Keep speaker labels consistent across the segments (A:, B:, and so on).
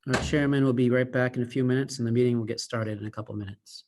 A: Our chairman will be right back in a few minutes, and the meeting will get started in a couple minutes.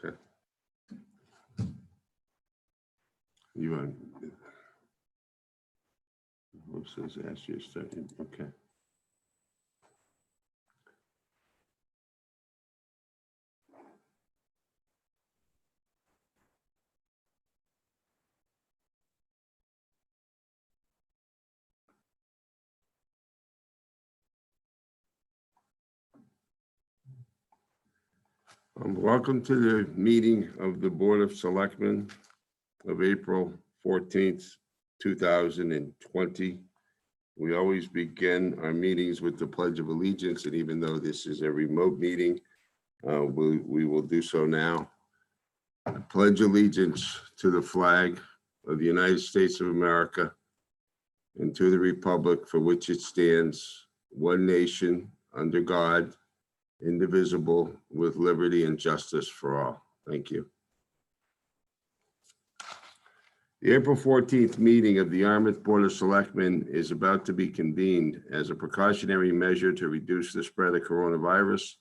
B: Okay. You want? Whoops, says ask you a second. Okay. Welcome to the meeting of the Board of Selectmen of April 14th, 2020. We always begin our meetings with the Pledge of Allegiance, and even though this is a remote meeting, we will do so now. I pledge allegiance to the flag of the United States of America and to the republic for which it stands, one nation, under God, indivisible, with liberty and justice for all. Thank you. The April 14th meeting of the Yarmouth Board of Selectmen is about to be convened as a precautionary measure to reduce the spread of coronavirus.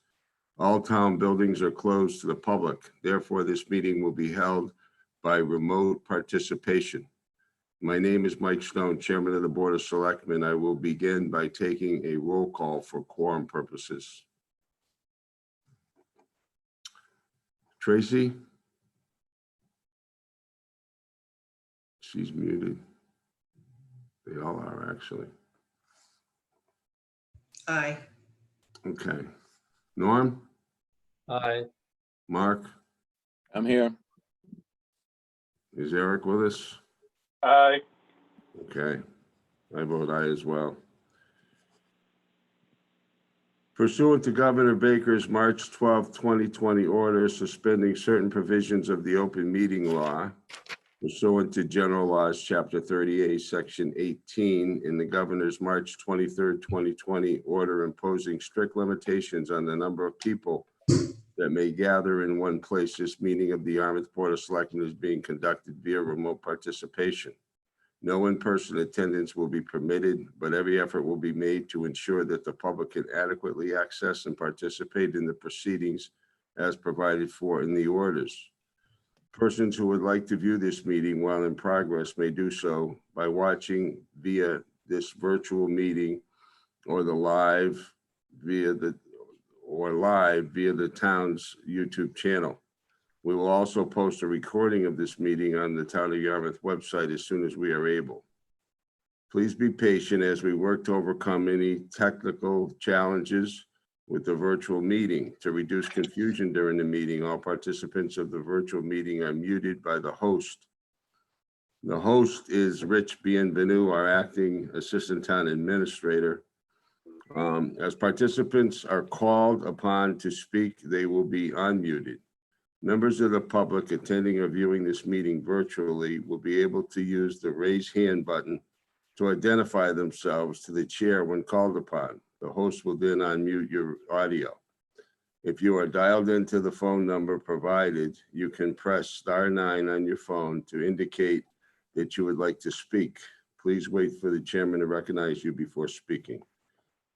B: All town buildings are closed to the public. Therefore, this meeting will be held by remote participation. My name is Mike Stone, Chairman of the Board of Selectmen. I will begin by taking a roll call for quorum purposes. Tracy? She's muted. They all are, actually.
C: Aye.
B: Okay. Norm?
D: Aye.
B: Mark?
D: I'm here.
B: Is Eric with us?
D: Aye.
B: Okay. I vote aye as well. Pursuant to Governor Baker's March 12, 2020 order suspending certain provisions of the open meeting law, pursuant to General Laws, Chapter 38, Section 18, in the Governor's March 23, 2020 order imposing strict limitations on the number of people that may gather in one place, this meeting of the Yarmouth Board of Selectmen is being conducted via remote participation. No in-person attendance will be permitted, but every effort will be made to ensure that the public can adequately access and participate in the proceedings as provided for in the orders. Persons who would like to view this meeting while in progress may do so by watching via this virtual meeting or live via the town's YouTube channel. We will also post a recording of this meeting on the Town of Yarmouth website as soon as we are able. Please be patient as we work to overcome any technical challenges with the virtual meeting. To reduce confusion during the meeting, all participants of the virtual meeting are muted by the host. The host is Rich Bienvenu, our acting assistant town administrator. As participants are called upon to speak, they will be unmuted. Members of the public attending or viewing this meeting virtually will be able to use the raise hand button to identify themselves to the chair when called upon. The host will then unmute your audio. If you are dialed into the phone number provided, you can press *9 on your phone to indicate that you would like to speak. Please wait for the chairman to recognize you before speaking.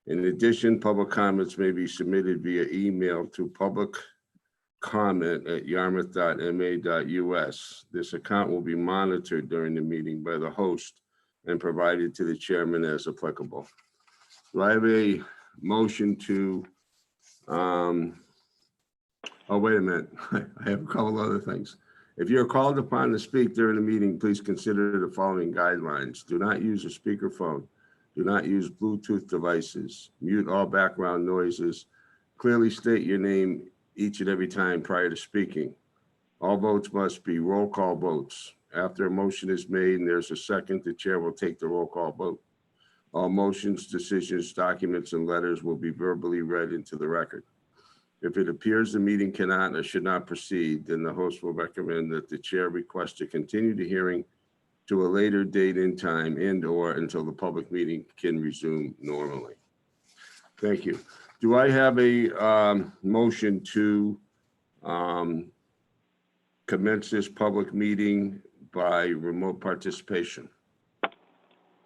B: In addition, public comments may be submitted via email to publiccomment@yarmouth.ma.us. This account will be monitored during the meeting by the host and provided to the chairman as applicable. Do I have a motion to, oh, wait a minute. I have a couple other things. If you're called upon to speak during the meeting, please consider the following guidelines. Do not use a speakerphone. Do not use Bluetooth devices. Mute all background noises. Clearly state your name each and every time prior to speaking. All votes must be roll call votes. After a motion is made and there's a second, the chair will take the roll call vote. All motions, decisions, documents, and letters will be verbally read into the record. If it appears the meeting cannot or should not proceed, then the host will recommend that the chair request to continue the hearing to a later date and time and/or until the public meeting can resume normally. Thank you. Do I have a motion to commence this public meeting by remote participation?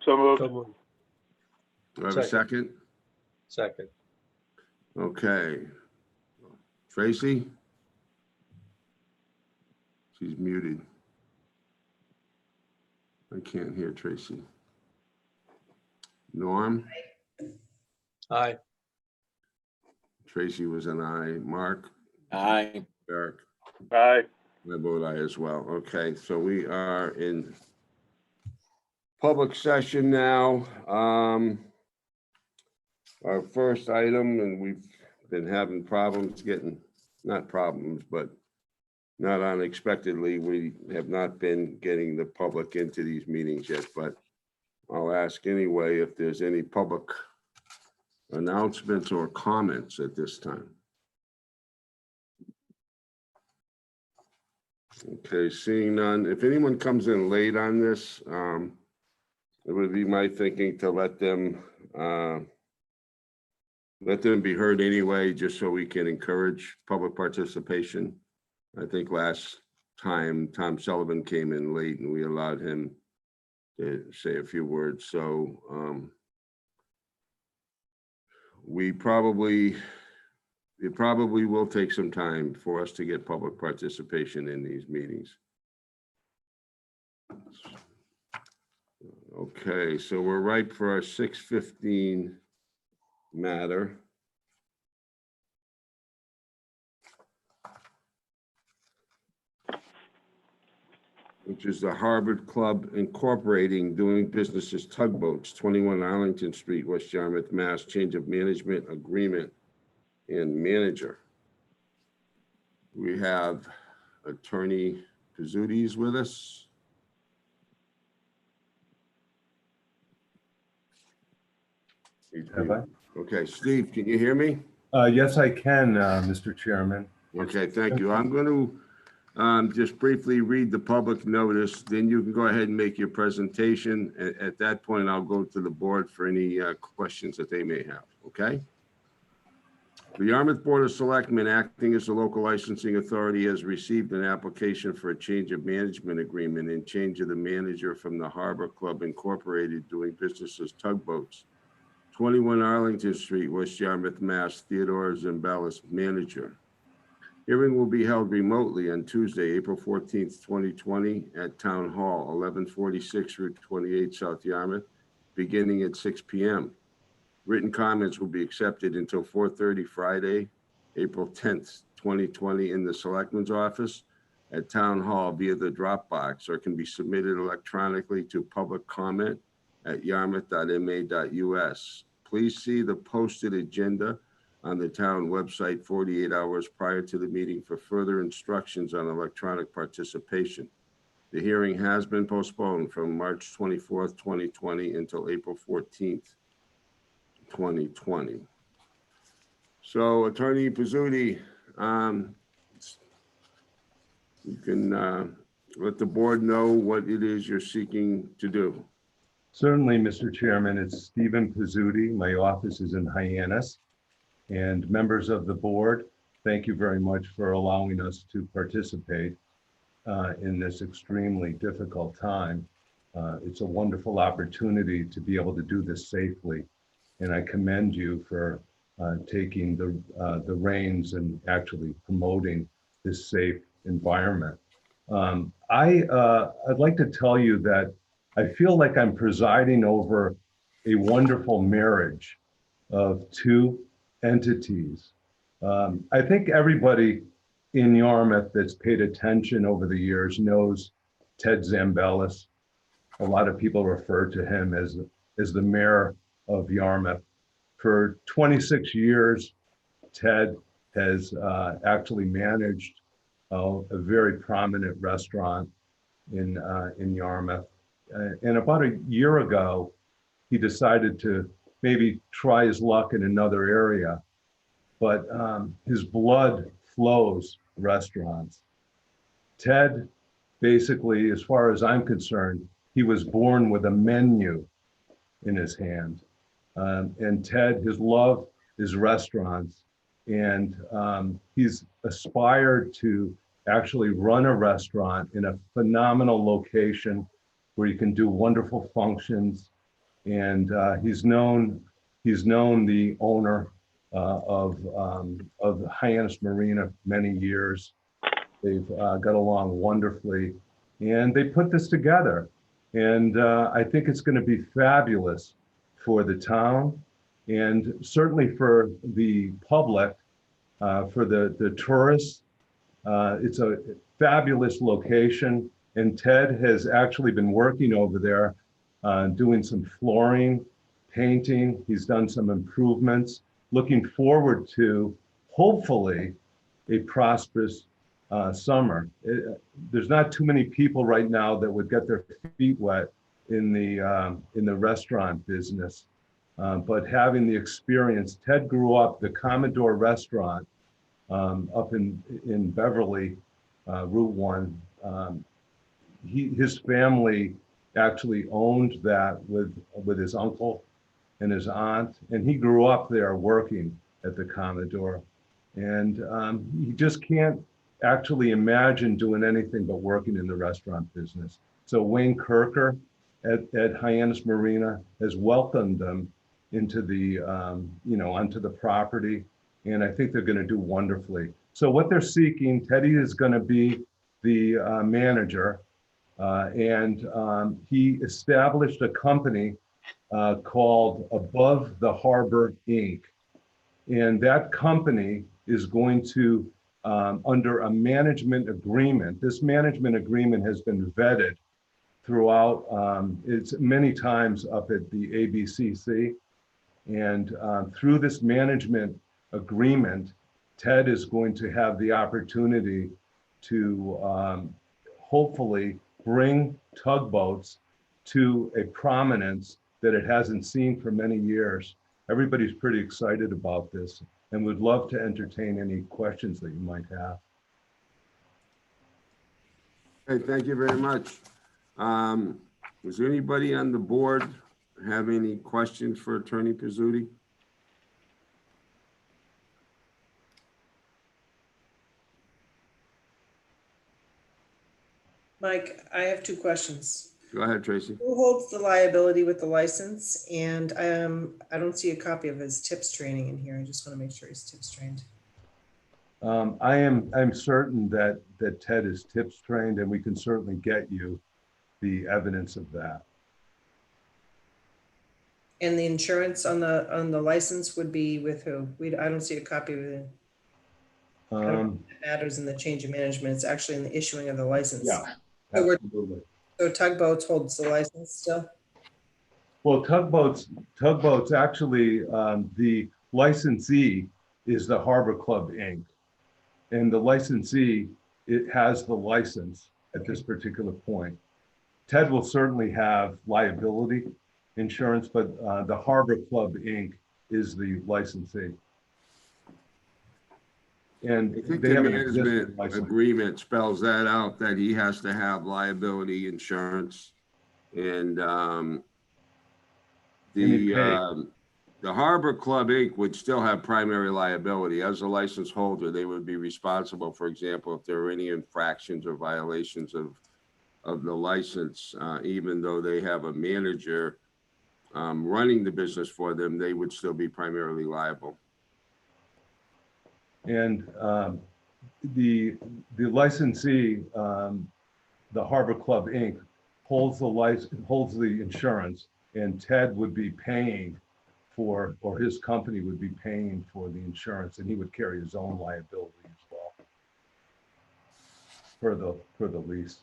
D: So moved.
B: Do I have a second?
D: Second.
B: Okay. Tracy? She's muted. I can't hear Tracy. Norm?
D: Aye.
B: Tracy was an aye. Mark?
D: Aye.
B: Eric?
D: Aye.
B: I vote aye as well. Okay, so we are in public session now. Our first item, and we've been having problems getting, not problems, but not unexpectedly, we have not been getting the public into these meetings yet, but I'll ask anyway if there's any public announcements or comments at this time. Okay, seeing none. If anyone comes in late on this, it would be my thinking to let them be heard anyway, just so we can encourage public participation. I think last time Tom Sullivan came in late and we allowed him to say a few words. So it probably will take some time for us to get public participation in these meetings. Okay, so we're ripe for our 6:15 matter. Which is the Harvard Club Incorporating doing business as Tugboats, 21 Arlington Street, West Yarmouth, Mass. Change of management agreement and manager. We have Attorney Pizzuti with us.
C: Have I?
B: Okay, Steve, can you hear me?
C: Yes, I can, Mr. Chairman.
B: Okay, thank you. I'm going to just briefly read the public notice, then you can go ahead and make your presentation. At that point, I'll go to the board for any questions that they may have, okay? The Yarmouth Board of Selectmen, acting as the local licensing authority, has received an application for a change of management agreement and change of the manager from the Harbor Club Incorporated doing business as Tugboats, 21 Arlington Street, West Yarmouth, Mass. Theodore Zimbalist, manager. Hearing will be held remotely on Tuesday, April 14th, 2020 at Town Hall, 1146 Route 28, South Yarmouth, beginning at 6 p.m. Written comments will be accepted until 4:30 Friday, April 10th, 2020 in the Selectmen's office at Town Hall via the Dropbox, or can be submitted electronically to public comment at yarmouth.ma.us. Please see the posted agenda on the town website 48 hours prior to the meeting for further instructions on electronic participation. The hearing has been postponed from March 24th, 2020 until April 14th, 2020. So Attorney Pizzuti, you can let the board know what it is you're seeking to do.
C: Certainly, Mr. Chairman. It's Stephen Pizzuti. My office is in Hyannis. And members of the board, thank you very much for allowing us to participate in this extremely difficult time. It's a wonderful opportunity to be able to do this safely. And I commend you for taking the reins and actually promoting this safe environment. I'd like to tell you that I feel like I'm presiding over a wonderful marriage of two entities. I think everybody in Yarmouth that's paid attention over the years knows Ted Zimbalist. A lot of people refer to him as the mayor of Yarmouth. For 26 years, Ted has actually managed a very prominent restaurant in Yarmouth. And about a year ago, he decided to maybe try his luck in another area, but his blood flows restaurants. Ted, basically, as far as I'm concerned, he was born with a menu in his hand. And Ted, his love is restaurants. And he's aspired to actually run a restaurant in a phenomenal location where you can do wonderful functions. And he's known the owner of the Hyannis Marina many years. They've got along wonderfully, and they put this together. And I think it's going to be fabulous for the town, and certainly for the public, for the tourists. It's a fabulous location, and Ted has actually been working over there, doing some flooring, painting. He's done some improvements. Looking forward to, hopefully, a prosperous summer. There's not too many people right now that would get their feet wet in the restaurant business, but having the experience. Ted grew up the Commodore Restaurant up in Beverly, Route 1. His family actually owned that with his uncle and his aunt, and he grew up there working at the Commodore. And he just can't actually imagine doing anything but working in the restaurant business. So Wayne Kirker at Hyannis Marina has welcomed them into the, onto the property. And I think they're going to do wonderfully. So what they're seeking, Teddy is going to be the manager. And he established a company called Above the Harbor, Inc. And that company is going to, under a management agreement, this management agreement has been vetted throughout, it's many times up at the ABCC. And through this management agreement, Ted is going to have the opportunity to hopefully bring tugboats to a prominence that it hasn't seen for many years. Everybody's pretty excited about this and would love to entertain any questions that you might have.
B: Hey, thank you very much. Was there anybody on the board have any questions for Attorney Pizzuti?
E: Mike, I have two questions.
B: Go ahead, Tracy.
E: Who holds the liability with the license? And I don't see a copy of his tips training in here. I just want to make sure he's tips trained.
C: I'm certain that Ted is tips trained, and we can certainly get you the evidence of that.
E: And the insurance on the license would be with who? I don't see a copy of it. It matters in the change of management. It's actually in the issuing of the license.
C: Yeah,
E: So
C: absolutely.
E: So Tugboats holds the license still?
C: Well, tugboats actually, the licensee is the Harbor Club, Inc. And the licensee, it has the license at this particular point. Ted will certainly have liability insurance, but the Harbor Club, Inc. is the licensee. And
B: I think
C: they
B: the
C: have an
B: management
C: existing license.
B: agreement spells that out, that he has to have liability insurance. And the Harbor Club, Inc. would still have primary liability. As a license holder, they would be responsible, for example, if there are any infractions or violations of the license, even though they have a manager running the business for them, they would still be primarily liable.
C: And the licensee, the Harbor Club, Inc. holds the insurance, and Ted would be paying for, or his company would be paying for the insurance, and he would carry his own liability as well for the lease.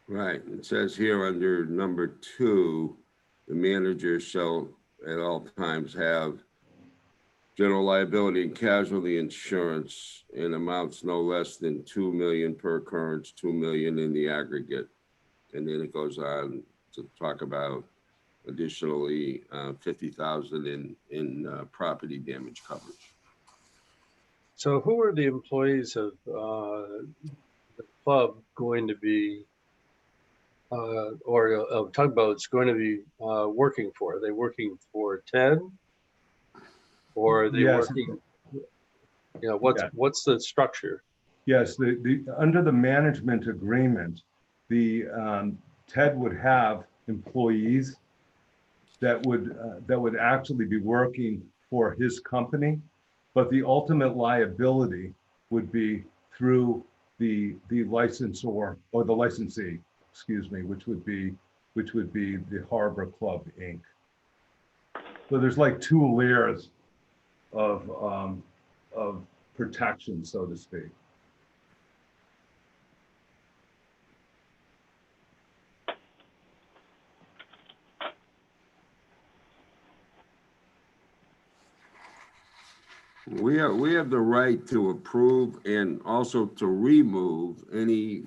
B: Right. It says here under number 2, the manager shall at all times have general liability and casualty insurance in amounts no less than $2 million per occurrence, $2 million in the aggregate. And then it goes on to talk about additionally $50,000 in property damage coverage.
D: So who are the employees of the club going to be, or of Tugboats going to be working for? Are they working for Ted? Or are they working, what's the structure?
C: Yes, under the management agreement, the Ted would have employees that would actually be working for his company, but the ultimate liability would be through the licensor or the licensee, excuse me, which would be the Harbor Club Inc. So there's like 2 layers of protection, so to speak.
B: We have the right to approve and also to remove any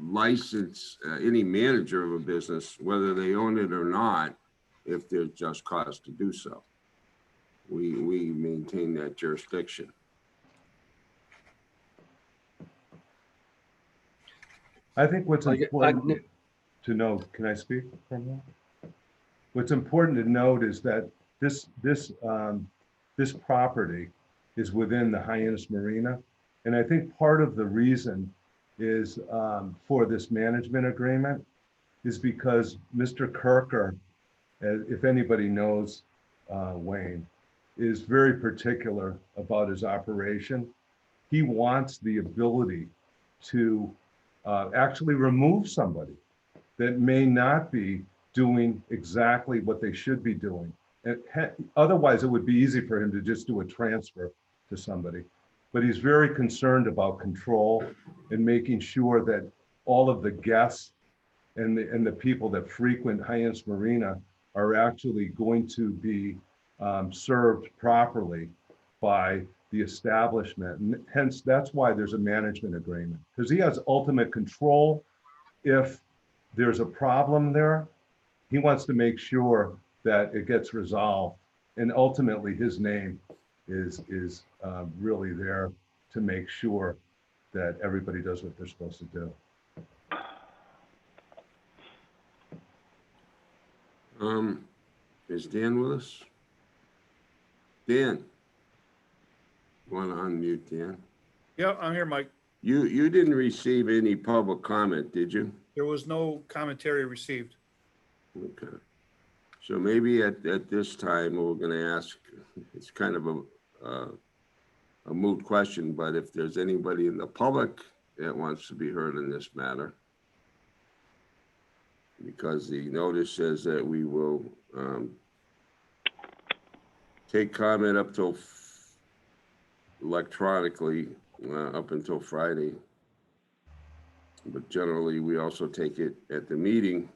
B: license, any manager of a business, whether they own it or not, if there's just cause to do so. We maintain that jurisdiction.
C: I think what's important to note, can I speak for a moment? What's important to note is that this property is within the Hyannis Marina. And I think part of the reason is for this management agreement is because Mr. Kirker, if anybody knows Wayne, is very particular about his operation. He wants the ability to actually remove somebody that may not be doing exactly what they should be doing. And otherwise, it would be easy for him to just do a transfer to somebody. But he's very concerned about control and making sure that all of the guests and the people that frequent Hyannis Marina are actually going to be served properly by the establishment. And hence, that's why there's a management agreement, because he has ultimate control. If there's a problem there, he wants to make sure that it gets resolved. And ultimately, his name is really there to make sure that everybody does what they're supposed to do.
B: Is Dan with us? Dan, you want to unmute Dan?
F: Yeah, I'm here, Mike.
B: You didn't receive any public comment, did you?
F: There was no commentary received.
B: Okay. So maybe at this time, we're going to ask, it's kind of a moot question, but if there's anybody in the public that wants to be heard in this matter, because the notice says that we will take comment up till electronically up until Friday. But generally, we also take it at the meeting.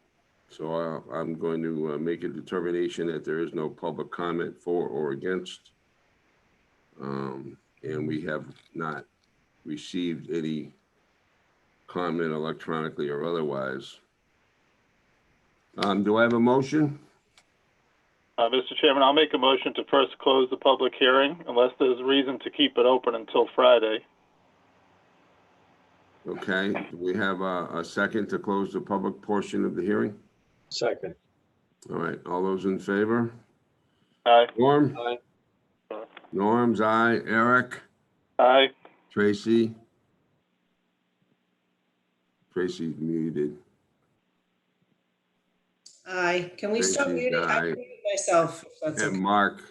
B: So I'm going to make a determination that there is no public comment for or against. And we have not received any comment electronically or otherwise. Do I have a motion?
G: Mr. Chairman, I'll make a motion to first close the public hearing unless there's reason to keep it open until Friday.
B: Okay, do we have a second to close the public portion of the hearing?
D: Second.
B: All right, all those in favor?
G: Aye.
B: Norm?
D: Aye.
B: Norm's aye. Eric?
G: Aye.
B: Tracy? Tracy's muted.
E: Aye, can we stop
B: Tracy's
E: muting? I
B: aye.
E: muted myself, if that's
B: And
E: okay.
B: Mark?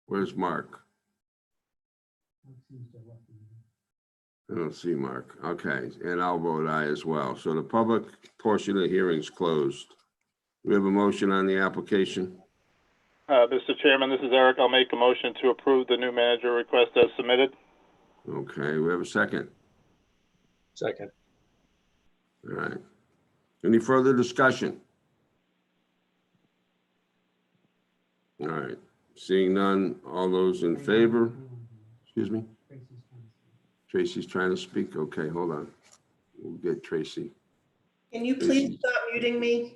B: Where's Mark? I don't see Mark. Okay, and I'll vote aye as well. So the public portion of the hearing is closed. We have a motion on the application.
G: Mr. Chairman, this is Eric. I'll make a motion to approve the new manager request as submitted.
B: Okay, we have a second.
D: Second.
B: All right. Any further discussion? All right, seeing none, all those in favor? Excuse me? Tracy's trying to speak. Okay, hold on. We'll get Tracy.
E: Can you please stop muting me?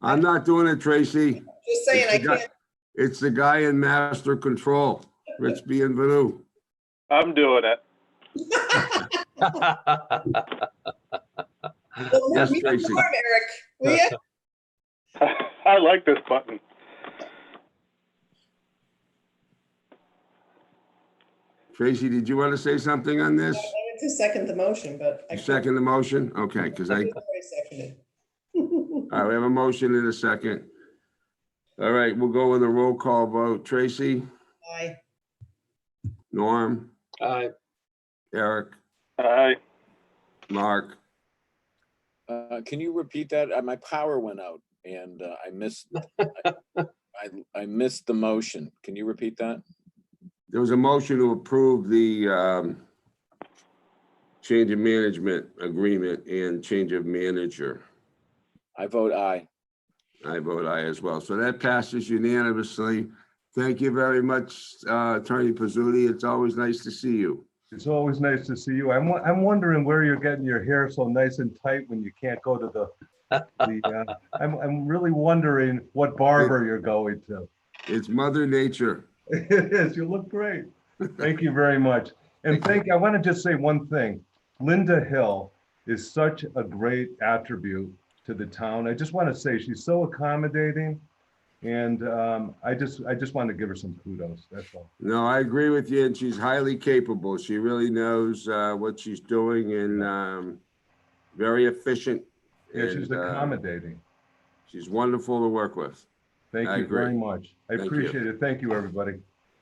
B: I'm not doing it, Tracy.
E: Just saying, I
B: It's the guy-
E: can't.
B: It's the guy in master control, Rich Bienvenu.
G: I'm doing it.
E: Well,
B: Yes,
E: mute
B: Tracy.
E: Norm, Eric, will you?
G: I like this button.
B: Tracy, did you want to say something on this?
E: I wanted to second the motion, but I
B: You
E: can't.
B: second the motion? Okay, because I,
E: It's already seconded.
B: all right, we have a motion in a second. All right, we'll go with a roll call vote. Tracy,
E: Aye.
B: Norm,
D: Aye.
B: Eric,
G: Aye.
B: Mark,
H: Can you repeat that? My power went out and I missed, I missed the motion. Can you repeat that?
B: there was a motion to approve the change of management agreement and change of manager.
H: I vote aye.
B: I vote aye as well. So that passes unanimously. Thank you very much, Attorney Pizzuti. It's always nice to see you.
C: It's always nice to see you. I'm wondering where you're getting your hair so nice and tight when you can't go to I'm really wondering what barber you're going to.
B: It's Mother Nature.
C: It is. You look great. Thank you very much. And I want to just say one thing. Linda Hill is such a great attribute to the town. I just want to say she's so accommodating. And I just want to give her some kudos. That's all.
B: No, I agree with you, and she's highly capable. She really knows what she's doing and very efficient.
C: Yeah, she's
B: and,
C: accommodating.
B: She's wonderful to work with.
C: Thank
B: I
C: you
B: agree.
C: very much. I
B: Thank you.
C: appreciate it. Thank you, everybody.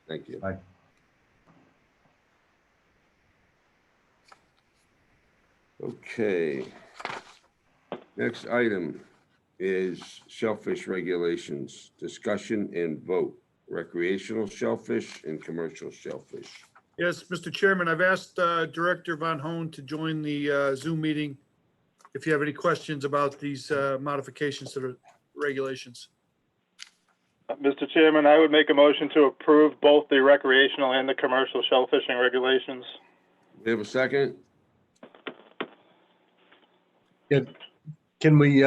B: Thank you.
C: Bye.
B: Okay. Next item is shellfish regulations, discussion and vote, recreational shellfish and commercial shellfish.
F: Yes, Mr. Chairman, I've asked Director Von Hoen to join the Zoom meeting if you have any questions about these modifications to the regulations.
G: Mr. Chairman, I would make a motion to approve both the recreational and the commercial shellfishing regulations.
B: We have a second?
D: Can we,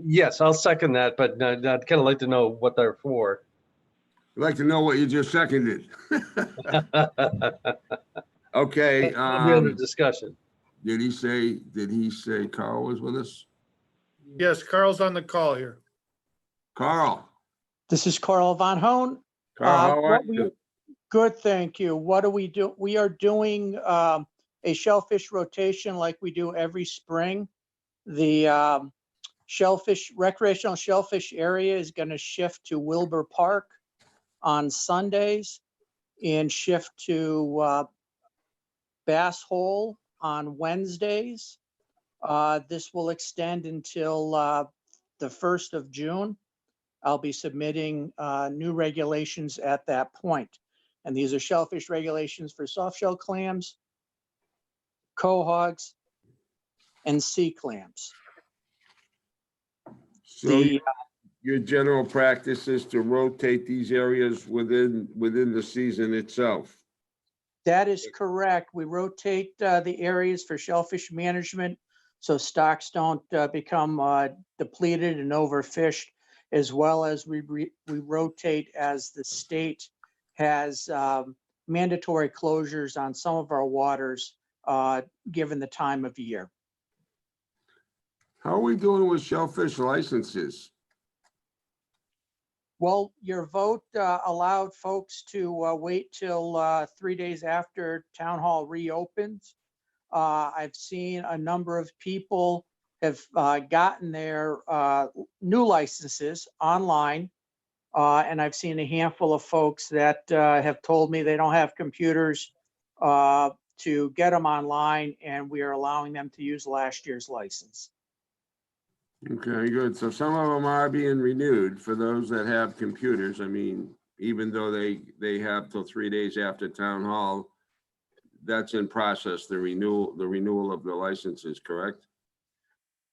D: yes, I'll second that, but I'd kind of like to know what they're for.
B: I'd like to know what you just seconded. Okay.
D: Be under discussion.
B: Did he say Carl was with us?
F: Yes, Carl's on the call here.
B: Carl.
I: This is Carl Von Hoen.
B: Carl, how are
I: What
B: you?
I: Good, thank you. What do we do? We are doing a shellfish rotation like we do every spring. The recreational shellfish area is going to shift to Wilbur Park on Sundays and shift to Bass Hole on Wednesdays. This will extend until the 1st of June. I'll be submitting new regulations at that point. And these are shellfish regulations for soft shell clams, quahogs, and sea clams.
B: So your general practice is to rotate these areas within the season itself.
I: That is correct. We rotate the areas for shellfish management so stocks don't become depleted and overfished, as well as we rotate as the state has mandatory closures on some of our waters given the time of year.
B: How are we doing with shellfish licenses?
I: Well, your vote allowed folks to wait till 3 days after town hall reopens. I've seen a number of people have gotten their new licenses online. And I've seen a handful of folks that have told me they don't have computers to get them online, and we are allowing them to use last year's license.
B: Okay, good. So some of them are being renewed for those that have computers. I mean, even though they have till 3 days after town hall, that's in process, the renewal of the licenses, correct?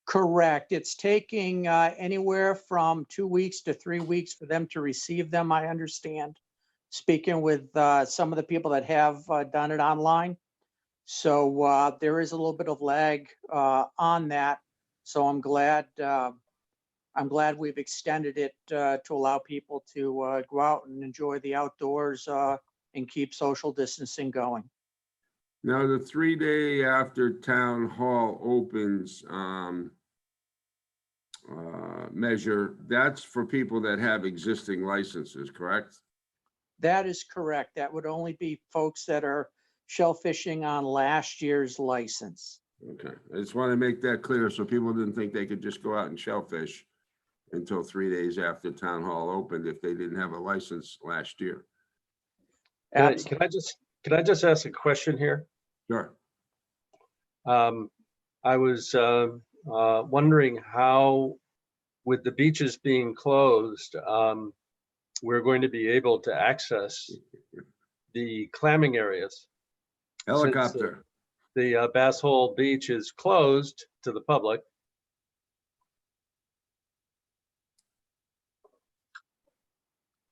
I: Correct. It's taking anywhere from 2 weeks to 3 weeks for them to receive them, I understand, speaking with some of the people that have done it online. So there is a little bit of lag on that. So I'm glad we've extended it to allow people to go out and enjoy the outdoors and keep social distancing going.
B: Now, the 3 day after town hall opens measure, that's for people that have existing licenses, correct?
I: That is correct. That would only be folks that are shellfishing on last year's license.
B: Okay, I just want to make that clear so people didn't think they could just go out and shellfish. until 3 days after town hall opened if they didn't have a license last year.
I: Abs-
D: Can I just ask a question here?
B: Sure.
D: I was wondering how, with the beaches being closed, we're going to be able to access the clamming areas.
B: Helicopter.
D: The Bass Hole Beach is closed to the public.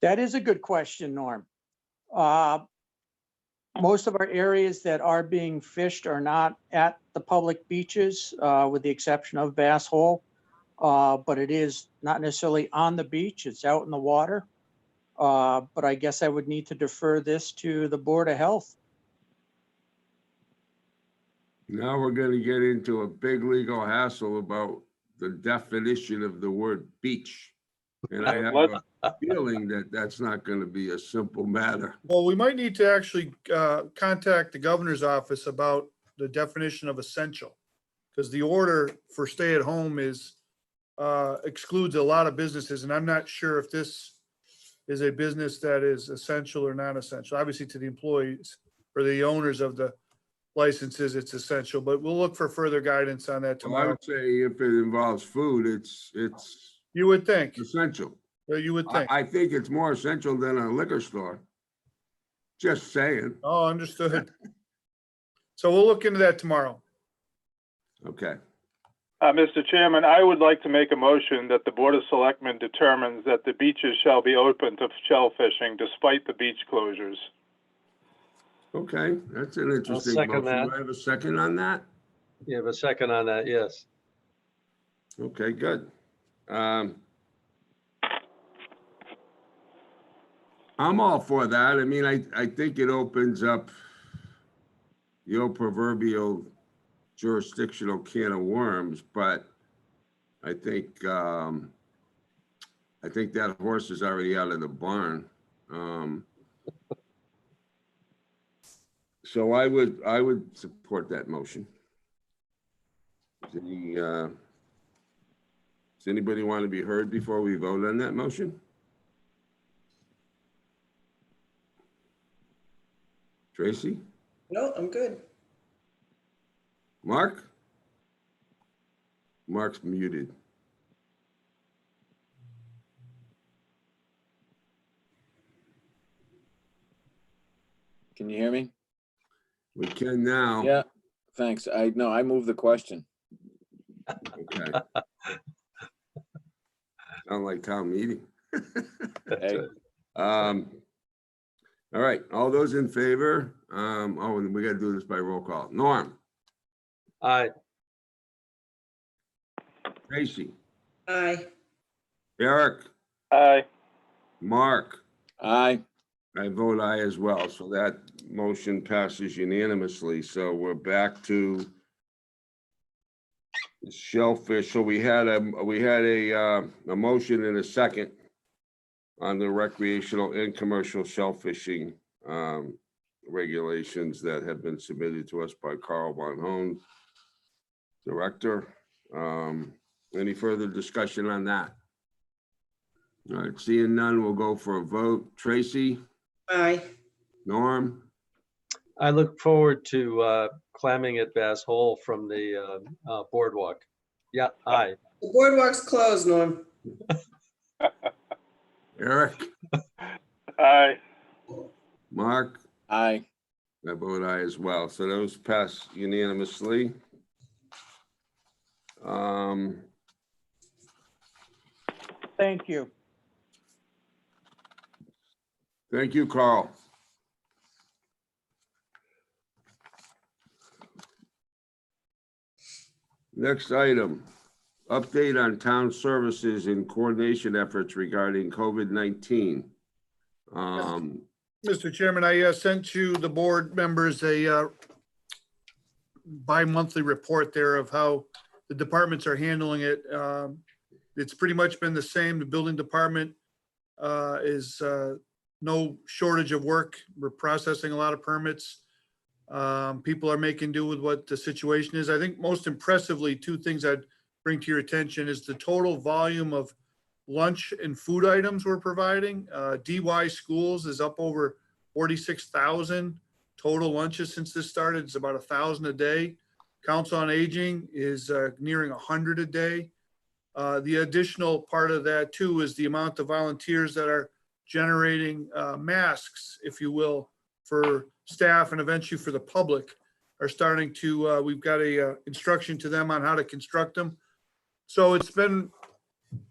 I: That is a good question, Norm. Most of our areas that are being fished are not at the public beaches, with the exception of Bass Hole. But it is not necessarily on the beach, it's out in the water. But I guess I would need to defer this to the Board of Health.
B: Now we're gonna get into a big legal hassle about the definition of the word beach. And I have a feeling that that's not gonna be a simple matter.
F: Well, we might need to actually contact the governor's office about the definition of essential. Because the order for stay at home excludes a lot of businesses, and I'm not sure if this is a business that is essential or non-essential. Obviously, to the employees or the owners of the licenses, it's essential, but we'll look for further guidance on that
B: Well, I
F: tomorrow.
B: would say if it involves food, it's
F: You would think,
B: essential.
F: you would think.
B: I think it's more essential than a liquor store. Just saying.
F: Oh, understood. So we'll look into that tomorrow.
B: Okay.
G: Mr. Chairman, I would like to make a motion that the Board of Selectmen determines that the beaches shall be open to shell fishing despite the beach closures.
B: Okay, that's an interesting
D: second
B: motion.
D: that.
B: Do I have a second on that?
D: You have a second on that? Yes.
B: Okay, good. I'm all for that. I mean, I think it opens up the old proverbial jurisdictional can of worms, but I think that horse is already out of the barn. So I would support that motion. Does anybody want to be heard before we vote on that motion? Tracy?
E: No, I'm good.
B: Mark? Mark's muted.
H: Can you hear me?
B: We can now.
H: Yeah, thanks. I moved the question.
B: Okay. Sound like town meeting.
H: Hey,
B: All right, all those in favor? Oh, and we gotta do this by roll call. Norm,
D: Aye.
B: Tracy,
E: Aye.
B: Eric,
G: Aye.
B: Mark,
H: aye.
B: I vote aye as well, so that motion passes unanimously. So we're back to shellfish. So we had a motion and a second on the recreational and commercial shellfishing regulations that have been submitted to us by Carl Von Hohn, Director. Any further discussion on that? All right, seeing none, we'll go for a vote. Tracy,
E: Aye.
B: Norm,
D: I look forward to clamming at Bass Hole from the boardwalk. Yeah, aye.
E: The boardwalk's closed, Norm.
B: Eric,
G: Aye.
B: Mark,
H: Aye.
B: I vote aye as well. So those pass unanimously.
I: Thank you.
B: Thank you, Carl. Next item, update on town services and coordination efforts regarding COVID-19.
F: Mr. Chairman, I sent you, the board members, a bi-monthly report there of how the departments are handling it. It's pretty much been the same. The building department is no shortage of work. We're processing a lot of permits. People are making do with what the situation is. I think most impressively, two things I'd bring to your attention is the total volume of lunch and food items we're providing. DY Schools is up over 46,000 total lunches since this started. It's about 1,000 a day. Council on Aging is nearing 100 a day. The additional part of that too is the amount of volunteers that are generating masks, if you will, for staff and eventually for the public are starting to, we've got a instruction to them on how to construct them. So it's been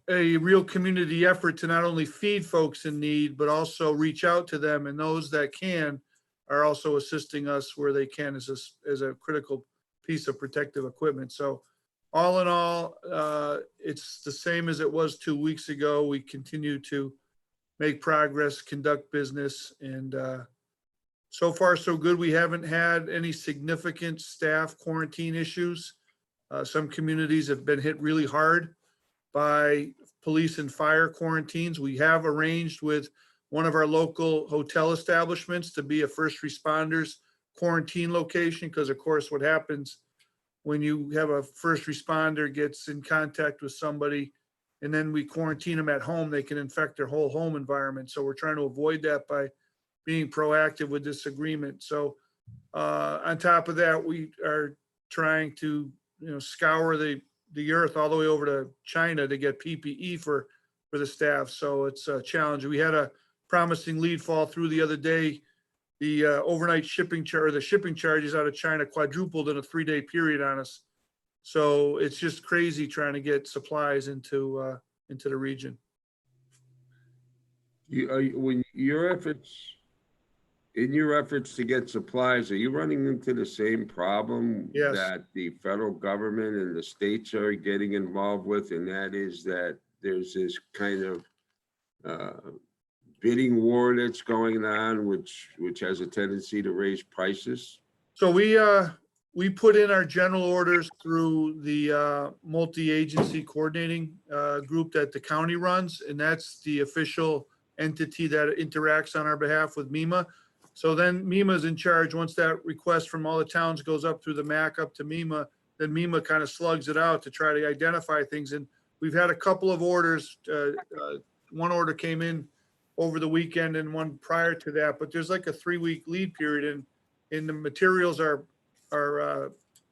F: a real community effort to not only feed folks in need, but also reach out to them, and those that can are also assisting us where they can as a critical piece of protective equipment. So all in all, it's the same as it was 2 weeks ago. We continue to make progress, conduct business, and so far so good. We haven't had any significant staff quarantine issues. Some communities have been hit really hard by police and fire quarantines. We have arranged with one of our local hotel establishments to be a first responders quarantine location, because of course what happens when you have a first responder gets in contact with somebody and then we quarantine them at home, they can infect their whole home environment. So we're trying to avoid that by being proactive with this agreement. So on top of that, we are trying to, scour the earth all the way over to China to get PPE for the staff. So it's a challenge. We had a promising lead fall through the other day. The overnight shipping the shipping charges out of China quadrupled in a 3-day period on us. So it's just crazy trying to get supplies into the region.
B: In your efforts to get supplies, are you running into the same problem
F: Yes.
B: that the federal government and the states are getting involved with? And that is that there's this kind of bidding war that's going on, which has a tendency to raise prices?
F: So we put in our general orders through the multi-agency coordinating group that the county runs, and that's the official entity that interacts on our behalf with MEMA. So then MEMA is in charge. Once that request from all the towns goes up through the MAC up to MEMA, then MEMA kind of slugs it out to try to identify things. And we've had a couple of orders. One order came in over the weekend and one prior to that, but there's like a 3-week lead period, and the materials are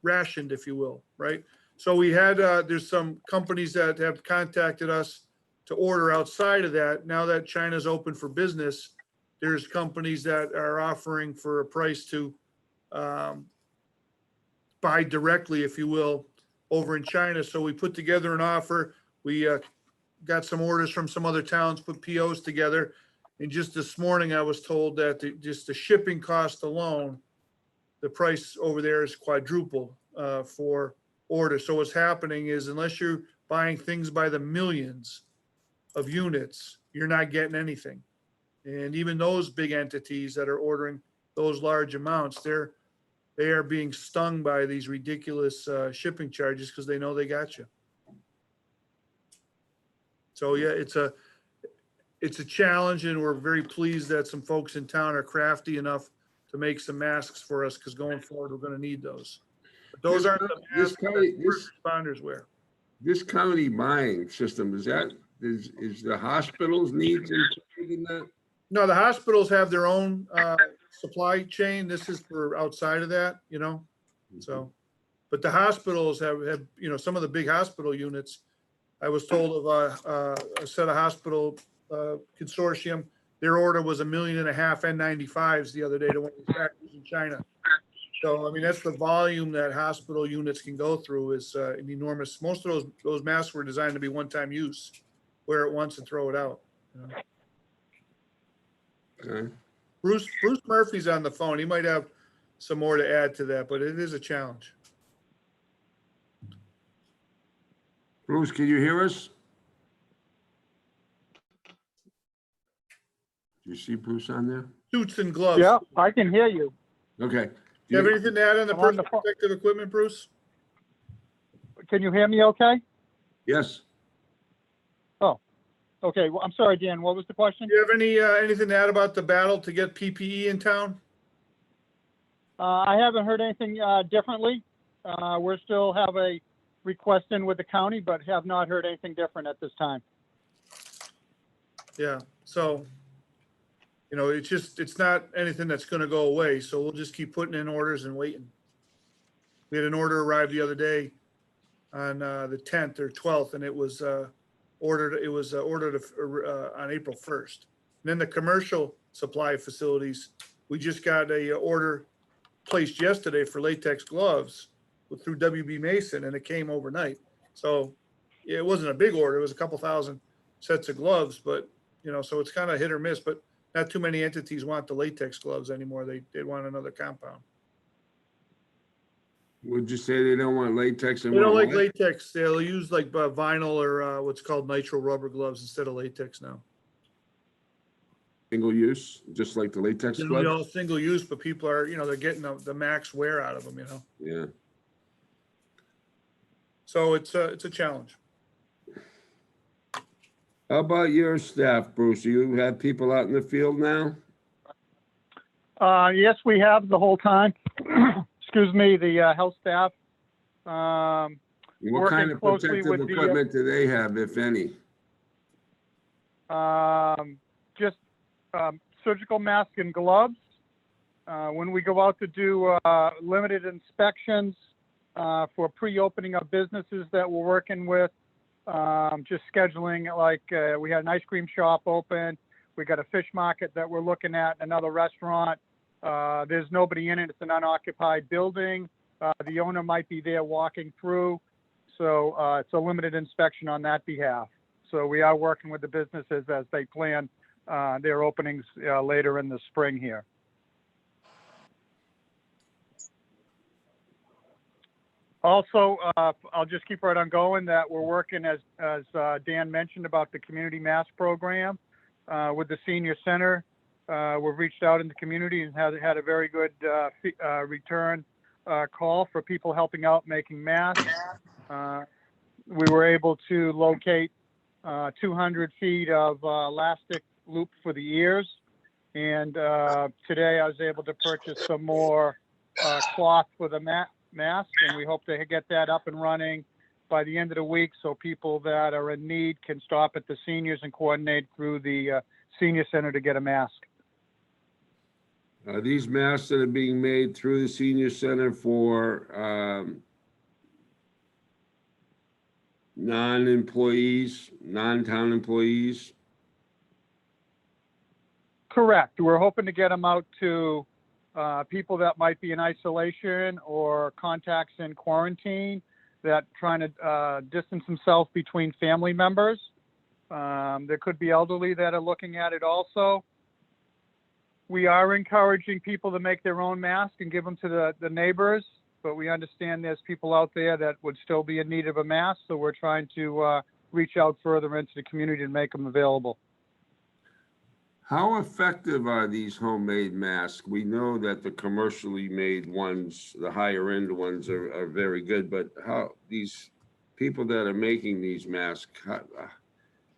F: rationed, if you will, right? So we had, there's some companies that have contacted us to order outside of that. Now that China's open for business, there's companies that are offering for a price to buy directly, if you will, over in China. So we put together an offer. We got some orders from some other towns, put POs together. And just this morning, I was told that just the shipping cost alone, the price over there is quadruple for orders. So what's happening is, unless you're buying things by the millions of units, you're not getting anything. And even those big entities that are ordering those large amounts, they are being stung by these ridiculous shipping charges because they know they got you. So yeah, it's a challenge, and we're very pleased that some folks in town are crafty enough to make some masks for us, because going forward, we're going to need those. But those aren't the masks that first responders wear.
B: This county buying system, is the hospitals needs in that?
F: No, the hospitals have their own supply chain. This is for outside of that, so, but the hospitals have, some of the big hospital units. I was told of a set of hospital consortium, their order was 1.5 million N95s the other day to one of the factories in China. So, I mean, that's the volume that hospital units can go through is an enormous. Most of those masks were designed to be one-time use, wear it once and throw it out.
B: Okay.
F: Bruce Murphy's on the phone. He might have some more to add to that, but it is a challenge.
B: Bruce, can you hear us? Do you see Bruce on there?
F: Suits and gloves.
J: Yeah, I can hear you.
B: Okay.
F: Do you have anything to add on the
J: I'm on the
F: personal protective equipment, Bruce?
J: Can you hear me okay?
B: Yes.
J: Okay, well, I'm sorry, Dan, what was the question?
F: Do you have anything to add about the battle to get PPE in town?
J: I haven't heard anything differently. We still have a request in with the county, but have not heard anything different at this time.
F: Yeah, so, it's not anything that's gonna go away, so we'll just keep putting in orders and waiting. We had an order arrive the other day on the 10th or 12th, and it was ordered on April 1st. And then the commercial supply facilities, we just got a order placed yesterday for latex gloves through WB Mason, and it came overnight. So yeah, it wasn't a big order. It was a couple thousand sets of gloves, but so it's kind of hit or miss, but not too many entities want the latex gloves anymore. They want another compound.
B: Would you say they don't want latex and
F: They don't
B: want
F: like
B: what?
F: latex. They'll use like vinyl or what's called nitrile rubber gloves instead of latex now.
B: Single use, just like the latex
F: Generally all
B: gloves?
F: single use, but people are, they're getting the max wear out of them,
B: Yeah.
F: So it's a challenge.
B: How about your staff, Bruce? You have people out in the field now?
J: Yes, we have the whole time. Excuse me, the health staff.
B: What kind
J: Working
B: of
J: closely
B: protective
J: with the,
B: equipment do they have, if any?
J: just surgical mask and gloves. When we go out to do limited inspections for pre-opening of businesses that we're working with, just scheduling, like we had an ice cream shop open. We got a fish market that we're looking at, another restaurant. There's nobody in it. It's an unoccupied building. The owner might be there walking through. So it's a limited inspection on that behalf. So we are working with the businesses as they plan their openings later in the spring here. Also, I'll just keep right on going that we're working, as Dan mentioned, about the community mass program with the senior center. We've reached out in the community and had a very good return call for people helping out making masks. We were able to locate 200 feet of elastic loop for the ears. And today I was able to purchase some more cloth for the mask, and we hope to get that up and running by the end of the week so people that are in need can stop at the seniors and coordinate through the senior center to get a mask.
B: Are these masks that are being made through the senior center for non-employees, non-town employees?
J: Correct. We're hoping to get them out to people that might be in isolation or contacts in quarantine that trying to distance themselves between family members. There could be elderly that are looking at it also. We are encouraging people to make their own masks and give them to the neighbors, but we understand there's people out there that would still be in need of a mask, so we're trying to reach out further into the community and make them available.
B: How effective are these homemade masks? We know that the commercially made ones, the higher end ones are very good, but how these people that are making these masks,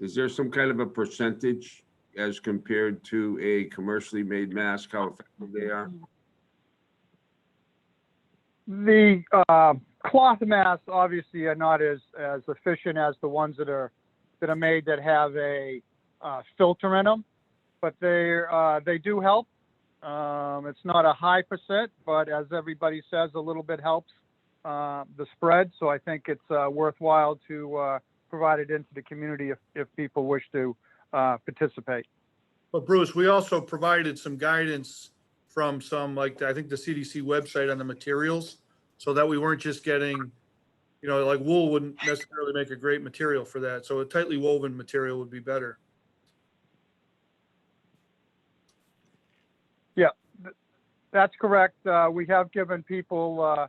B: is there some kind of a percentage as compared to a commercially made mask, how effective they are?
J: The cloth masks obviously are not as efficient as the ones that are made that have a filter in them, but they do help. It's not a high percent, but as everybody says, a little bit helps the spread. So I think it's worthwhile to provide it into the community if people wish to participate.
F: But Bruce, we also provided some guidance from some, like, I think the CDC website on the materials, so that we weren't just getting, like wool wouldn't necessarily make a great material for that. So a tightly woven material would be better.
J: Yeah, that's correct. We have given people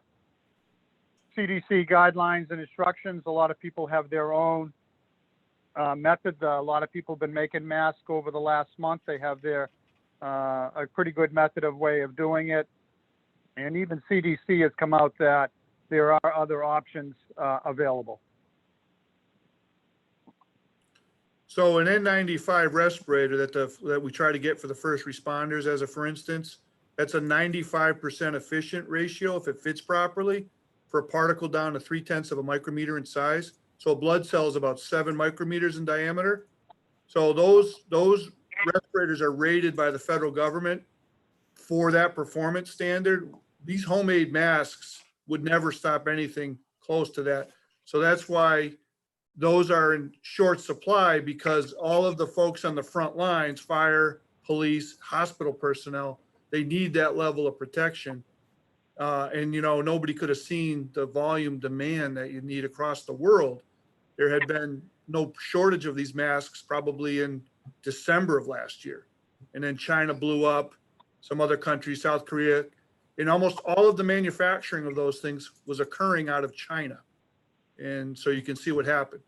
J: CDC guidelines and instructions. A lot of people have their own methods. A lot of people have been making masks over the last month. They have their a pretty good method of way of doing it. And even CDC has come out that there are other options available.
F: So an N95 respirator that we try to get for the first responders, as a for instance, that's a 95% efficient ratio if it fits properly for a particle down to 0.3 of a micrometer in size. So a blood cell is about 7 micrometers in diameter. So those respirators are rated by the federal government for that performance standard. These homemade masks would never stop anything close to that. So that's why those are in short supply, because all of the folks on the front lines, fire, police, hospital personnel, they need that level of protection. And nobody could have seen the volume demand that you need across the world. There had been no shortage of these masks probably in December of last year. And then China blew up, some other countries, South Korea, and almost all of the manufacturing of those things was occurring out of China. And so you can see what happened.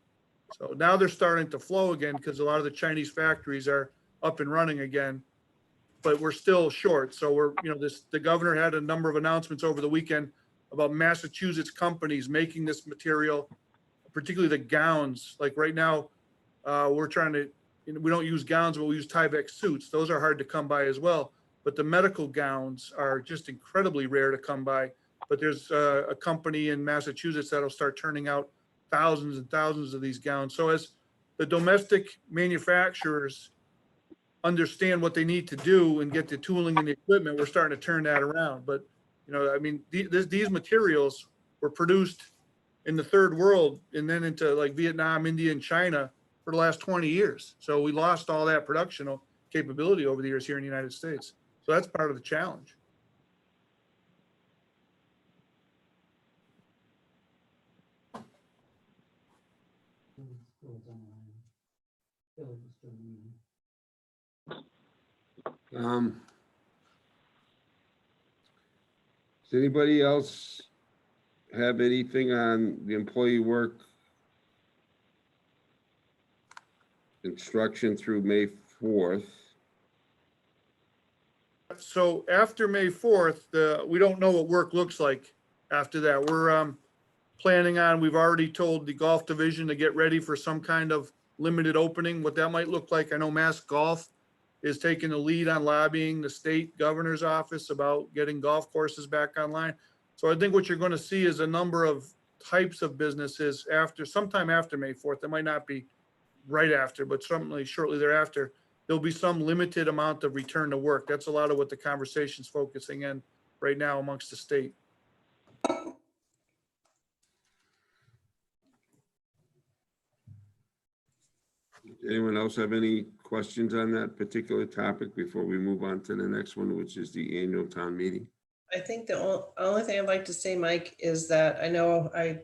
F: So now they're starting to flow again because a lot of the Chinese factories are up and running again, but we're still short. So the governor had a number of announcements over the weekend about Massachusetts companies making this material, particularly the gowns. Like right now, we're trying to, we don't use gowns, but we use Tyvek suits. Those are hard to come by as well. But the medical gowns are just incredibly rare to come by. But there's a company in Massachusetts that'll start turning out thousands and thousands of these gowns. So as the domestic manufacturers understand what they need to do and get the tooling and the equipment, we're starting to turn that around. But, these materials were produced in the third world and then into like Vietnam, India, and China for the last 20 years. So we lost all that production capability over the years here in the United States. So that's part of the challenge.
B: Does anybody else have anything on the employee work instruction through May 4th?
F: So after May 4th, we don't know what work looks like after that. We're planning on, we've already told the golf division to get ready for some kind of limited opening, what that might look like. I know Mass Golf is taking the lead on lobbying the state governor's office about getting golf courses back online. So I think what you're going to see is a number of types of businesses sometime after May 4th. It might not be right after, but certainly shortly thereafter, there'll be some limited amount of return to work. That's a lot of what the conversation's focusing in right now amongst the state.
B: Anyone else have any questions on that particular topic before we move on to the next one, which is the annual town meeting?
E: I think the only thing I'd like to say, Mike, is that I know I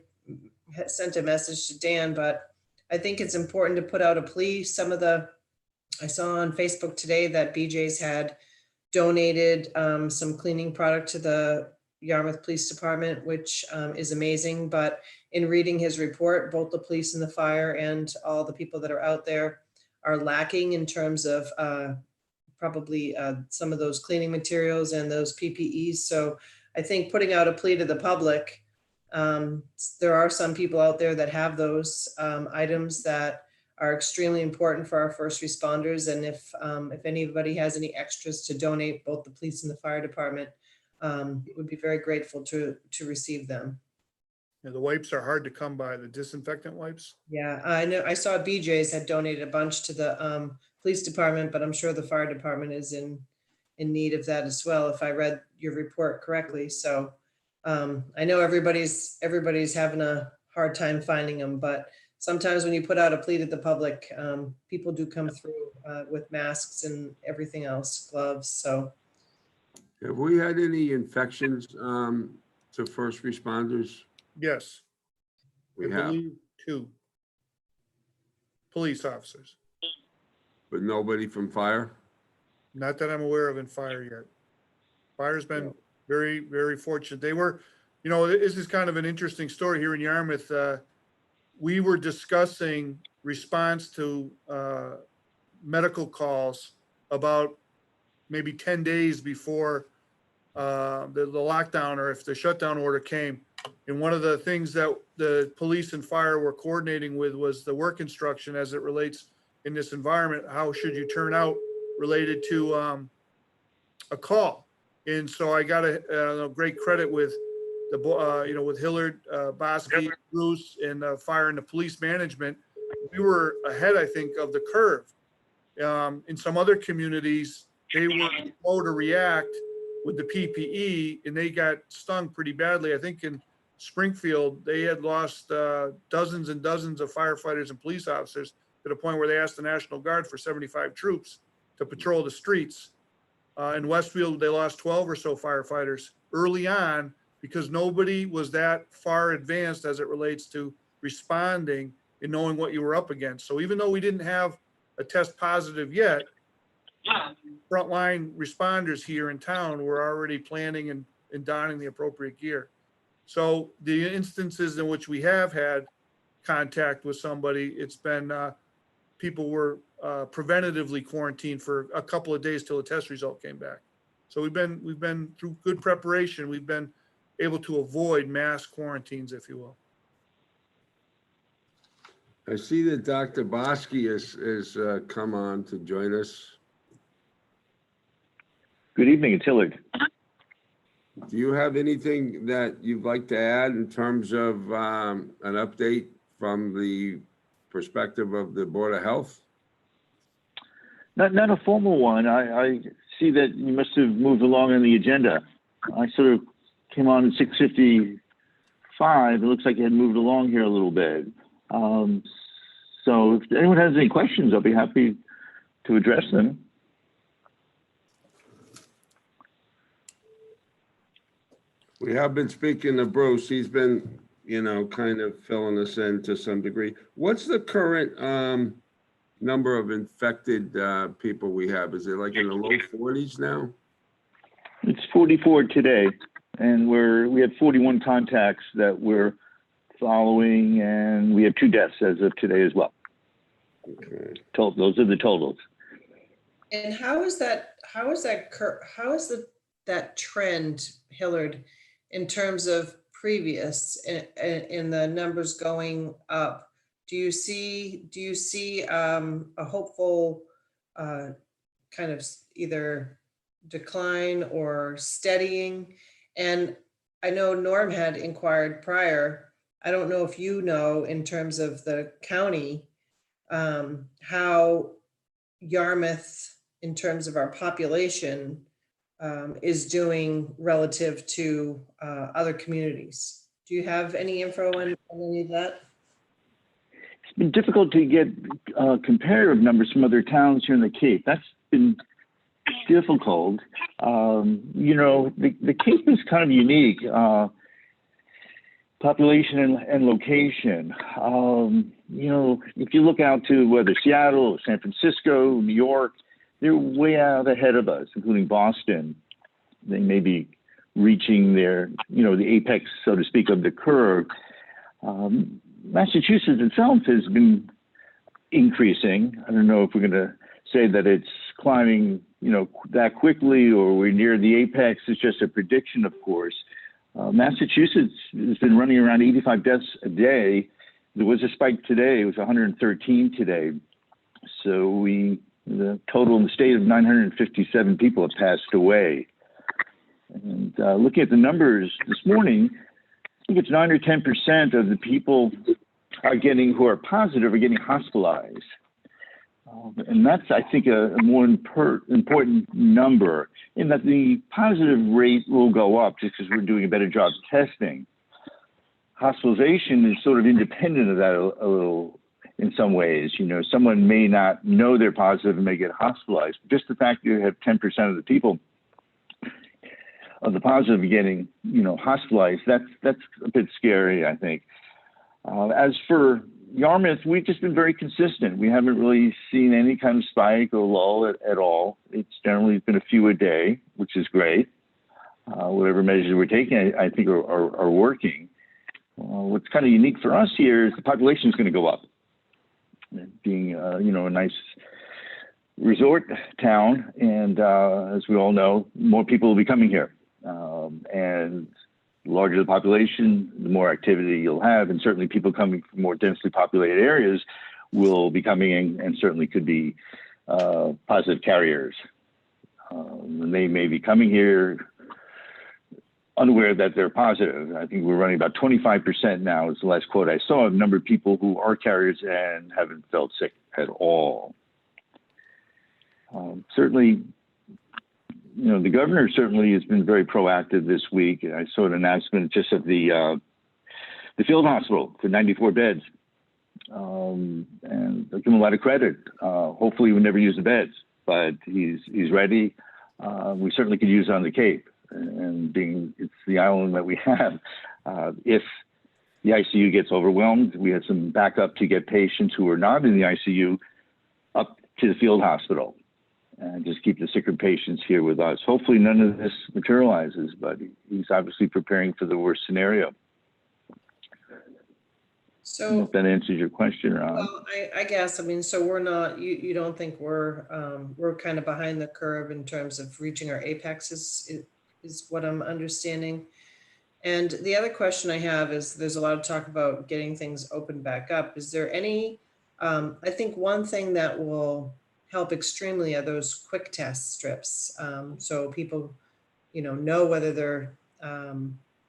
E: had sent a message to Dan, but I think it's important to put out a plea. I saw on Facebook today that BJ's had donated some cleaning product to the Yarmouth Police Department, which is amazing. But in reading his report, both the police and the fire and all the people that are out there are lacking in terms of probably some of those cleaning materials and those PPEs. So I think putting out a plea to the public, there are some people out there that have those items that are extremely important for our first responders. And if anybody has any extras to donate, both the police and the fire department, would be very grateful to receive them.
F: Yeah, the wipes are hard to come by, the disinfectant wipes.
E: Yeah, I know. I saw BJ's had donated a bunch to the police department, but I'm sure the fire department is in need of that as well, if I read your report correctly. So I know everybody's having a hard time finding them, but sometimes when you put out a plea to the public, people do come through with masks and everything else, gloves. So
B: Have we had any infections to first responders?
F: Yes,
B: We
F: I
B: have,
F: believe 2 police officers.
B: but nobody from fire?
F: Not that I'm aware of in fire yet. Fire's been very, very fortunate. They were, this is kind of an interesting story here in Yarmouth. We were discussing response to medical calls about maybe 10 days before the lockdown, or if the shutdown order came. And one of the things that the police and fire were coordinating with was the work instruction as it relates in this environment. How should you turn out related to a call? And so I got a great credit with with Hillard, Bosky, Bruce, and fire and the police management. We were ahead, I think, of the curve. In some other communities, they were slow to react with the PPE and they got stung pretty badly. I think in Springfield, they had lost dozens and dozens of firefighters and police officers to the point where they asked the National Guard for 75 troops to patrol the streets. In Westfield, they lost 12 or so firefighters early on because nobody was that far advanced as it relates to responding and knowing what you were up against. So even though we didn't have a test positive yet, frontline responders here in town were already planning and donning the appropriate gear. So the instances in which we have had contact with somebody, it's been people were preventatively quarantined for a couple of days till the test result came back. So we've been through good preparation. We've been able to avoid mass quarantines, if you will.
B: I see that Dr. Bosky has come on to join us.
K: Good evening, it's Hillard.
B: Do you have anything that you'd like to add in terms of an update from the perspective of the Board of Health?
K: Not a formal one. I see that you must have moved along on the agenda. I sort of came on at 6:55. It looks like you had moved along here a little bit. So if anyone has any questions, I'll be happy to address them.
B: We have been speaking to Bruce. He's been, kind of filling us in to some degree. What's the current number of infected people we have? Is it like in the low 40s now?
K: It's 44 today, and we had 41 contacts that we're following, and we have 2 deaths as of today as well.
B: Okay.
K: Those are the totals.
E: And how is that trend, Hillard, in terms of previous in the numbers going up? Do you see a hopeful kind of either decline or steadying? And I know Norm had inquired prior. I don't know if you know in terms of the county, how Yarmouth, in terms of our population, is doing relative to other communities. Do you have any info on any of that?
K: It's been difficult to get comparative numbers from other towns here in the Cape. That's been difficult. The Cape is kind of unique. Population and location. If you look out to whether Seattle, San Francisco, New York, they're way out ahead of us, including Boston. They may be reaching their, the apex, so to speak, of the curve. Massachusetts itself has been increasing. I don't know if we're going to say that it's climbing, that quickly or we're near the apex. It's just a prediction, of course. Massachusetts has been running around 85 deaths a day. There was a spike today. It was 113 today. So the total in the state of 957 people have passed away. And looking at the numbers this morning, I think it's 9 or 10% of the people who are positive are getting hospitalized. And that's, I think, a more important number, in that the positive rate will go up just because we're doing a better job testing. Hospitalization is sort of independent of that a little in some ways. Someone may not know they're positive and may get hospitalized. Just the fact that you have 10% of the people of the positive getting, hospitalized, that's a bit scary, I think. As for Yarmouth, we've just been very consistent. We haven't really seen any kind of spike or lull at all. It's generally been a few a day, which is great. Whatever measures we're taking, I think are working. What's kind of unique for us here is the population is going to go up. Being, a nice resort town, and as we all know, more people will be coming here. And the larger the population, the more activity you'll have, and certainly people coming from more densely populated areas will be coming in and certainly could be positive carriers. And they may be coming here unaware that they're positive. I think we're running about 25% now is the last quote I saw of number of people who are carriers and haven't felt sick at all. Certainly, the governor certainly has been very proactive this week. I saw an announcement just at the field hospital for 94 beds. And I give him a lot of credit. Hopefully we never use the beds, but he's ready. We certainly could use it on the Cape, and being it's the island that we have. If the ICU gets overwhelmed, we had some backup to get patients who are not in the ICU up to the field hospital, and just keep the sicker patients here with us. Hopefully none of this materializes, but he's obviously preparing for the worst scenario. I don't know
E: So,
K: if that answers your question, Ron.
E: well, I guess, I mean, so we're not, you don't think we're kind of behind the curve in terms of reaching our apex is what I'm understanding. And the other question I have is, there's a lot of talk about getting things open back up. Is there any, I think one thing that will help extremely are those quick test strips. So people, know whether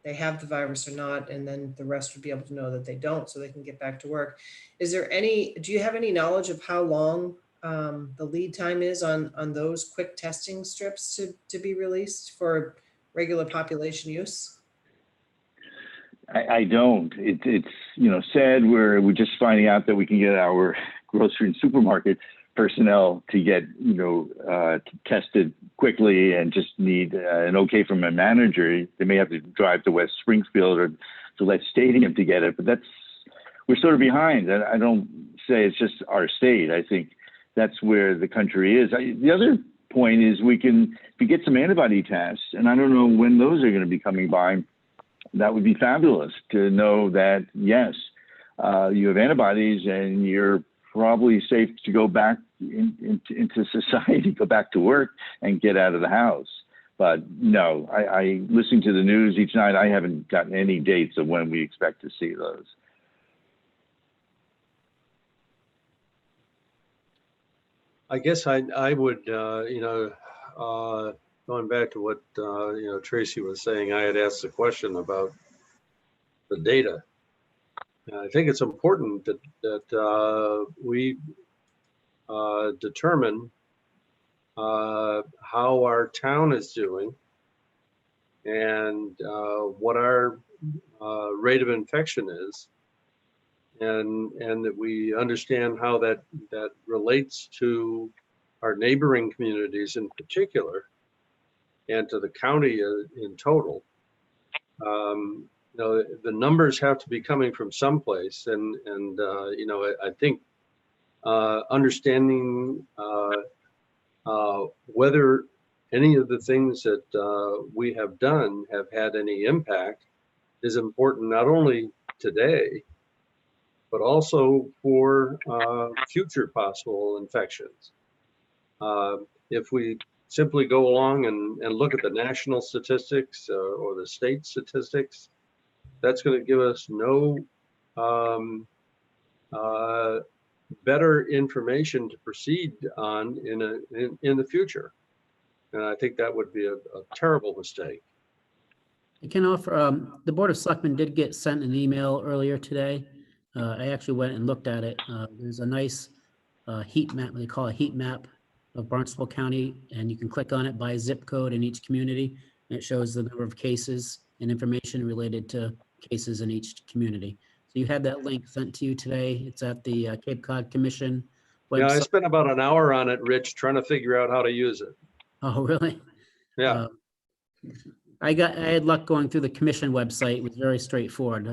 E: they have the virus or not, and then the rest would be able to know that they don't, so they can get back to work. Do you have any knowledge of how long the lead time is on those quick testing strips to be released for regular population use?
K: I don't. It's sad we're just finding out that we can get our grocery and supermarket personnel to get tested quickly, and just need an okay from a manager. They may have to drive to West Springfield or Gillette Stadium to get it, but we're sort of behind. I don't say it's just our state. I think that's where the country is. The other point is if we get some antibody tests, and I don't know when those are going to be coming by, that would be fabulous to know that, yes, you have antibodies and you're probably safe to go back into society, go back to work and get out of the house. But no, I listen to the news each night. I haven't gotten any dates of when we expect to see those.
D: I guess I would, going back to what, Tracy was saying, I had asked the question about the data. And I think it's important that we determine how our town is doing, and what our rate of infection is, and that we understand how that relates to our neighboring communities in particular, and to the county in total. The numbers have to be coming from someplace, and I think understanding whether any of the things that we have done have had any impact is important, not only today, but also for future possible infections. If we simply go along and look at the national statistics or the state statistics, that's going to give us no better information to proceed on in the future. And I think that would be a terrible mistake.
A: I can offer, the Board of Selectmen did get sent an email earlier today. I actually went and looked at it. There's a nice heat map, they call it a heat map of Barnstable County, and you can click on it by zip code in each community, and it shows the number of cases and information related to cases in each community. So you had that link sent to you today. It's at the Cape Cod Commission website.
D: Yeah, I spent about an hour on it, Rich, trying to figure out how to use it.
A: Oh, really?
D: Yeah.
A: I had luck going through the commission website. It was very straightforward.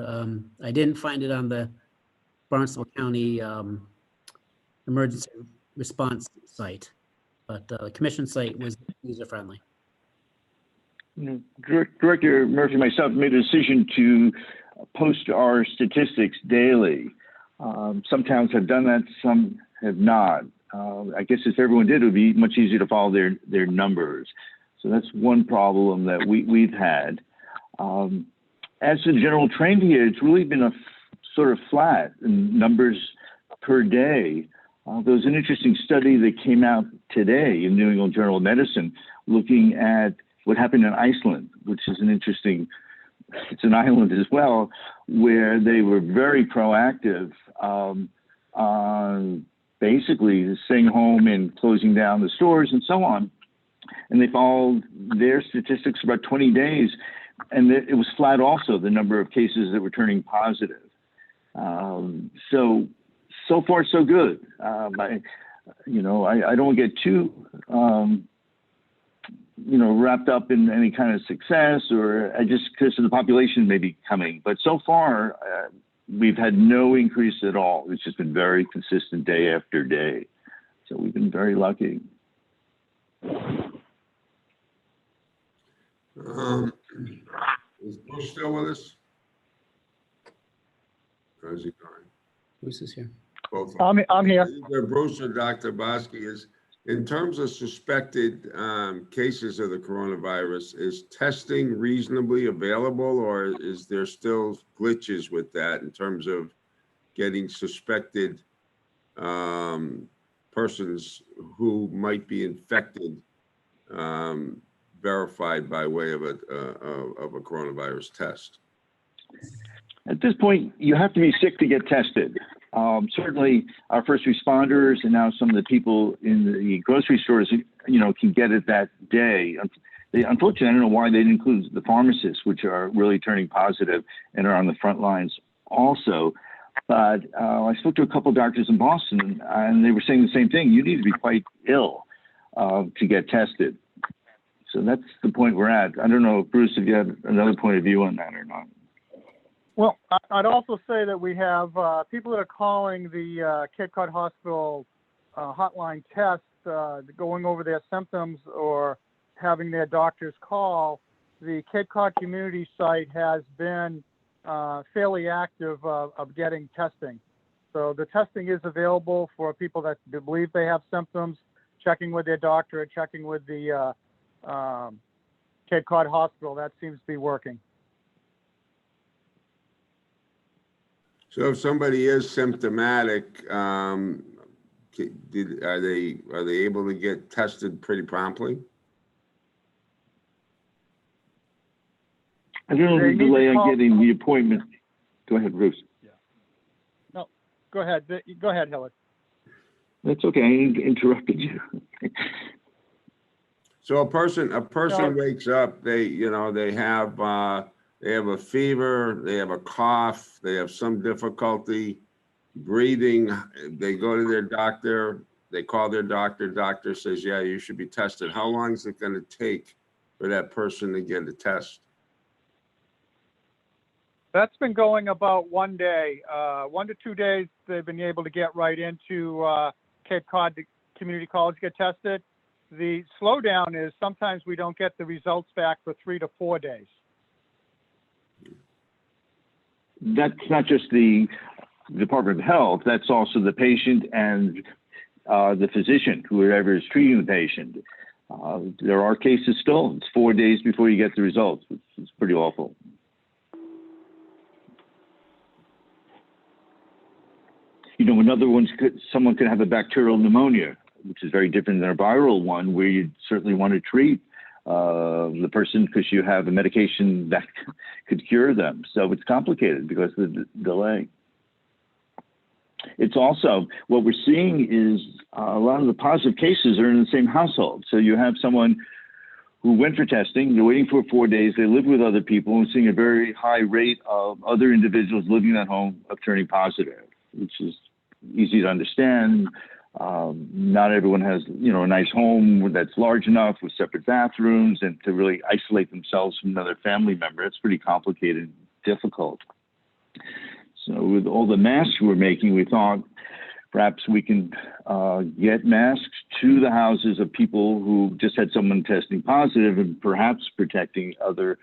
A: I didn't find it on the Barnstable County emergency response site, but the commission site was user-friendly.
K: Director Murphy and myself made a decision to post our statistics daily. Some towns have done that, some have not. I guess if everyone did, it would be much easier to follow their numbers. So that's one problem that we've had. As to the general trend here, it's really been a sort of flat in numbers per day. There was an interesting study that came out today in New England Journal of Medicine looking at what happened in Iceland, which is it's an island as well, where they were very proactive on basically staying home and closing down the stores and so on. And they followed their statistics for about 20 days. And it was flat also, the number of cases that were turning positive. So far, so good. I don't get too, wrapped up in any kind of success, or I just, because of the population may be coming. But so far, we've had no increase at all. It's just been very consistent day after day. So we've been very lucky.
B: Is Bruce still with us? Or is he gone?
A: Bruce is here.
B: Both.
J: I'm here.
B: Either Bruce or Dr. Bosky is, in terms of suspected cases of the coronavirus, is testing reasonably available, or is there still glitches with that in terms of getting suspected persons who might be infected verified by way of a coronavirus test?
K: At this point, you have to be sick to get tested. Certainly, our first responders and now some of the people in the grocery stores, can get it that day. Unfortunately, I don't know why they didn't include the pharmacists, which are really turning positive and are on the front lines also. But I spoke to a couple of doctors in Boston, and they were saying the same thing. You need to be quite ill to get tested. So that's the point we're at. I don't know, Bruce, if you have another point of view on that or not.
J: Well, I'd also say that we have people that are calling the Cape Cod Hospital hotline test, going over their symptoms or having their doctors call. The Cape Cod community site has been fairly active of getting testing. So the testing is available for people that believe they have symptoms, checking with their doctor or checking with the Cape Cod Hospital. That seems to be working.
B: So if somebody is symptomatic, are they able to get tested pretty promptly?
K: I don't know
J: They
K: the
J: need to
K: delay on
J: call-
K: getting the appointment. Go ahead, Bruce.
J: No, go ahead. Go ahead, Hillary.
K: That's okay. I interrupted you.
B: So a person
J: No.
B: wakes up, they have a fever, they have a cough, they have some difficulty breathing. They go to their doctor, they call their doctor says, yeah, you should be tested. How long is it going to take for that person to get a test?
J: That's been going about 1 day, 1 to 2 days. They've been able to get right into Cape Cod Community College, get tested. The slowdown is sometimes we don't get the results back for 3 to 4 days.
K: That's not just the Department of Health, that's also the patient and the physician, whoever is treating the patient. There are cases still, it's 4 days before you get the results, which is pretty awful. Another one's someone could have a bacterial pneumonia, which is very different than a viral one, where you certainly want to treat the person because you have a medication that could cure them. So it's complicated because of the delay. It's also, what we're seeing is a lot of the positive cases are in the same household. So you have someone who went for testing, they're waiting for 4 days, they live with other people, and seeing a very high rate of other individuals living at home of turning positive, which is easy to understand. Not everyone has, a nice home that's large enough with separate bathrooms and to really isolate themselves from another family member. It's pretty complicated, difficult. So with all the masks we're making, we thought perhaps we can get masks to the houses of people who just had someone testing positive and perhaps protecting other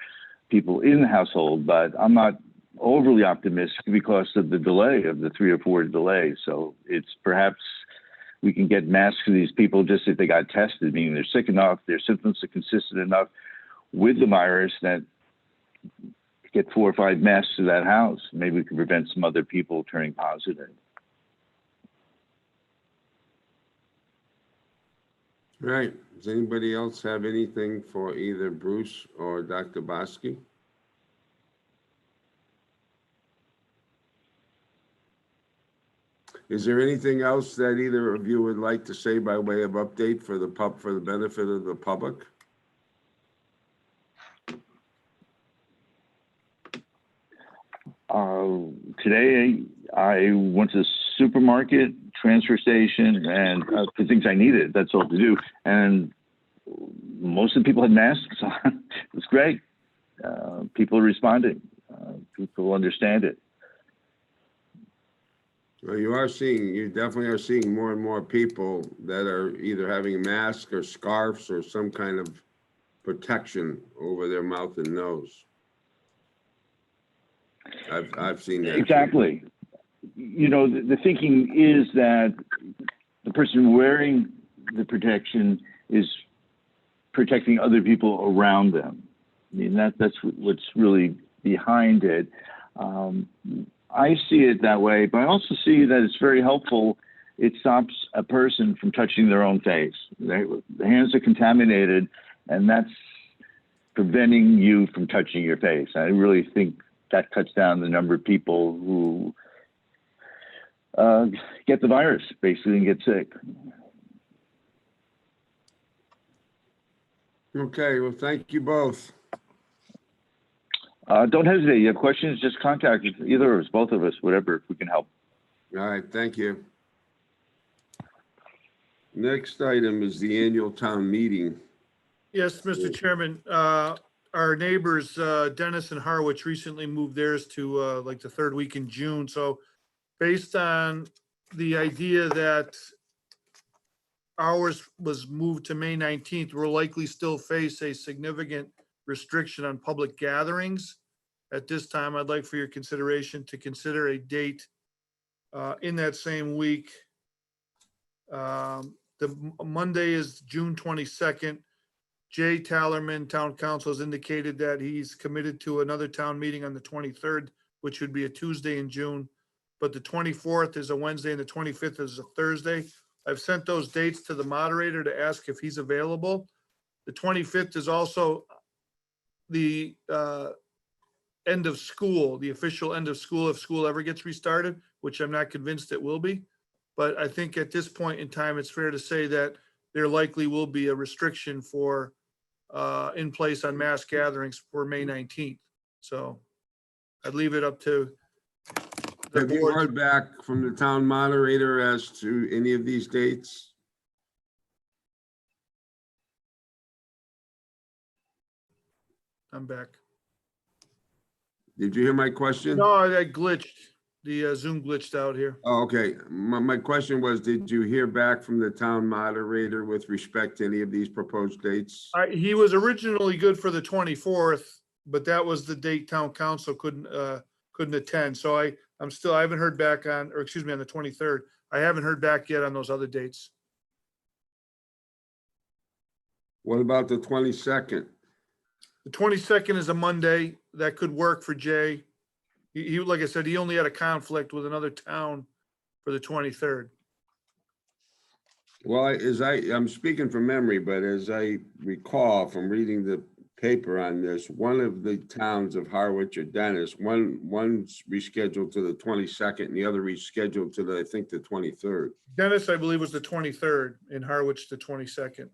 K: people in the household. But I'm not overly optimistic because of the delay of the 3 or 4 delay. So it's perhaps we can get masks to these people just if they got tested, meaning they're sick enough, their symptoms are consistent enough with the virus that get 4 or 5 masks to that house. Maybe we can prevent some other people turning positive.
B: Right. Does anybody else have anything for either Bruce or Dr. Bosky? Is there anything else that either of you would like to say by way of update for the for the benefit of the public?
K: Today, I went to the supermarket, transfer station, and for things I needed. That's all to do. And most of the people had masks on. It was great. People are responding. People understand it.
B: Well, you definitely are seeing more and more people that are either having masks or scarves or some kind of protection over their mouth and nose. I've seen that.
K: Exactly. You know, the thinking is that the person wearing the protection is protecting other people around them. I mean, that's what's really behind it. I see it that way, but I also see that it's very helpful. It stops a person from touching their own face. The hands are contaminated, and that's preventing you from touching your face. I really think that cuts down the number of people who get the virus, basically, and get sick.
B: Okay, well, thank you both.
K: Don't hesitate. You have questions, just contact either of us, both of us, whatever, if we can help.
B: All right, thank you. Next item is the annual town meeting.
F: Yes, Mr. Chairman, our neighbors, Dennis and Harwich, recently moved theirs to like the third week in June. So based on the idea that ours was moved to May 19th, we'll likely still face a significant restriction on public gatherings. At this time, I'd like for your consideration to consider a date in that same week. The Monday is June 22nd. Jay Tallerman, Town Council, has indicated that he's committed to another town meeting on the 23rd, which would be a Tuesday in June. But the 24th is a Wednesday and the 25th is a Thursday. I've sent those dates to the moderator to ask if he's available. The 25th is also the end of school, the official end of school, if school ever gets restarted, which I'm not convinced it will be. But I think at this point in time, it's fair to say that there likely will be a restriction for in place on mass gatherings for May 19th. So I'd leave it up to the
B: Have you
F: board.
B: heard back from the town moderator as to any of these dates?
F: I'm back.
B: Did you hear my question?
F: No, I glitched. The Zoom glitched out here.
B: Oh, okay. My question was, did you hear back from the town moderator with respect to any of these proposed dates?
F: He was originally good for the 24th, but that was the date town council couldn't attend. So I haven't heard back on, or excuse me, on the 23rd. I haven't heard back yet on those other dates.
B: What about the 22nd?
F: The 22nd is a Monday. That could work for Jay. He, like I said, he only had a conflict with another town for the 23rd.
B: Well, I'm speaking from memory, but as I recall from reading the paper on this, one of the towns of Harwich or Dennis, one's rescheduled to the 22nd and the other rescheduled to I think the 23rd.
F: Dennis, I believe, was the 23rd, in Harwich, the 22nd.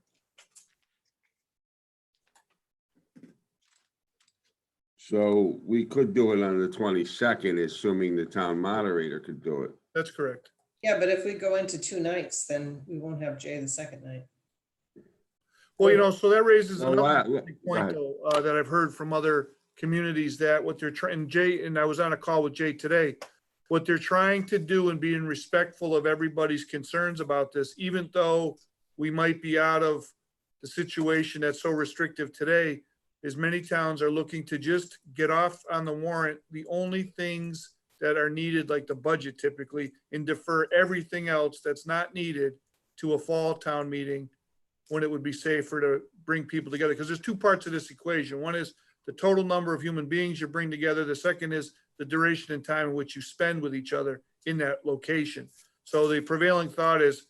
B: So we could do it on the 22nd, assuming the town moderator could do it.
F: That's correct.
E: Yeah, but if we go into 2 nights, then we won't have Jay the second night.
F: Well, so that raises
B: Well,
F: another
B: go
F: point
B: ahead.
F: though, that I've heard from other communities, that what they're trying, Jay, and I was on a call with Jay today, what they're trying to do and being respectful of everybody's concerns about this, even though we might be out of the situation that's so restrictive today, is many towns are looking to just get off on the warrant the only things that are needed, like the budget typically, and defer everything else that's not needed to a fall town meeting when it would be safer to bring people together. Because there's 2 parts of this equation. One is the total number of human beings you bring together. The second is the duration and time in which you spend with each other in that location. So the prevailing thought is,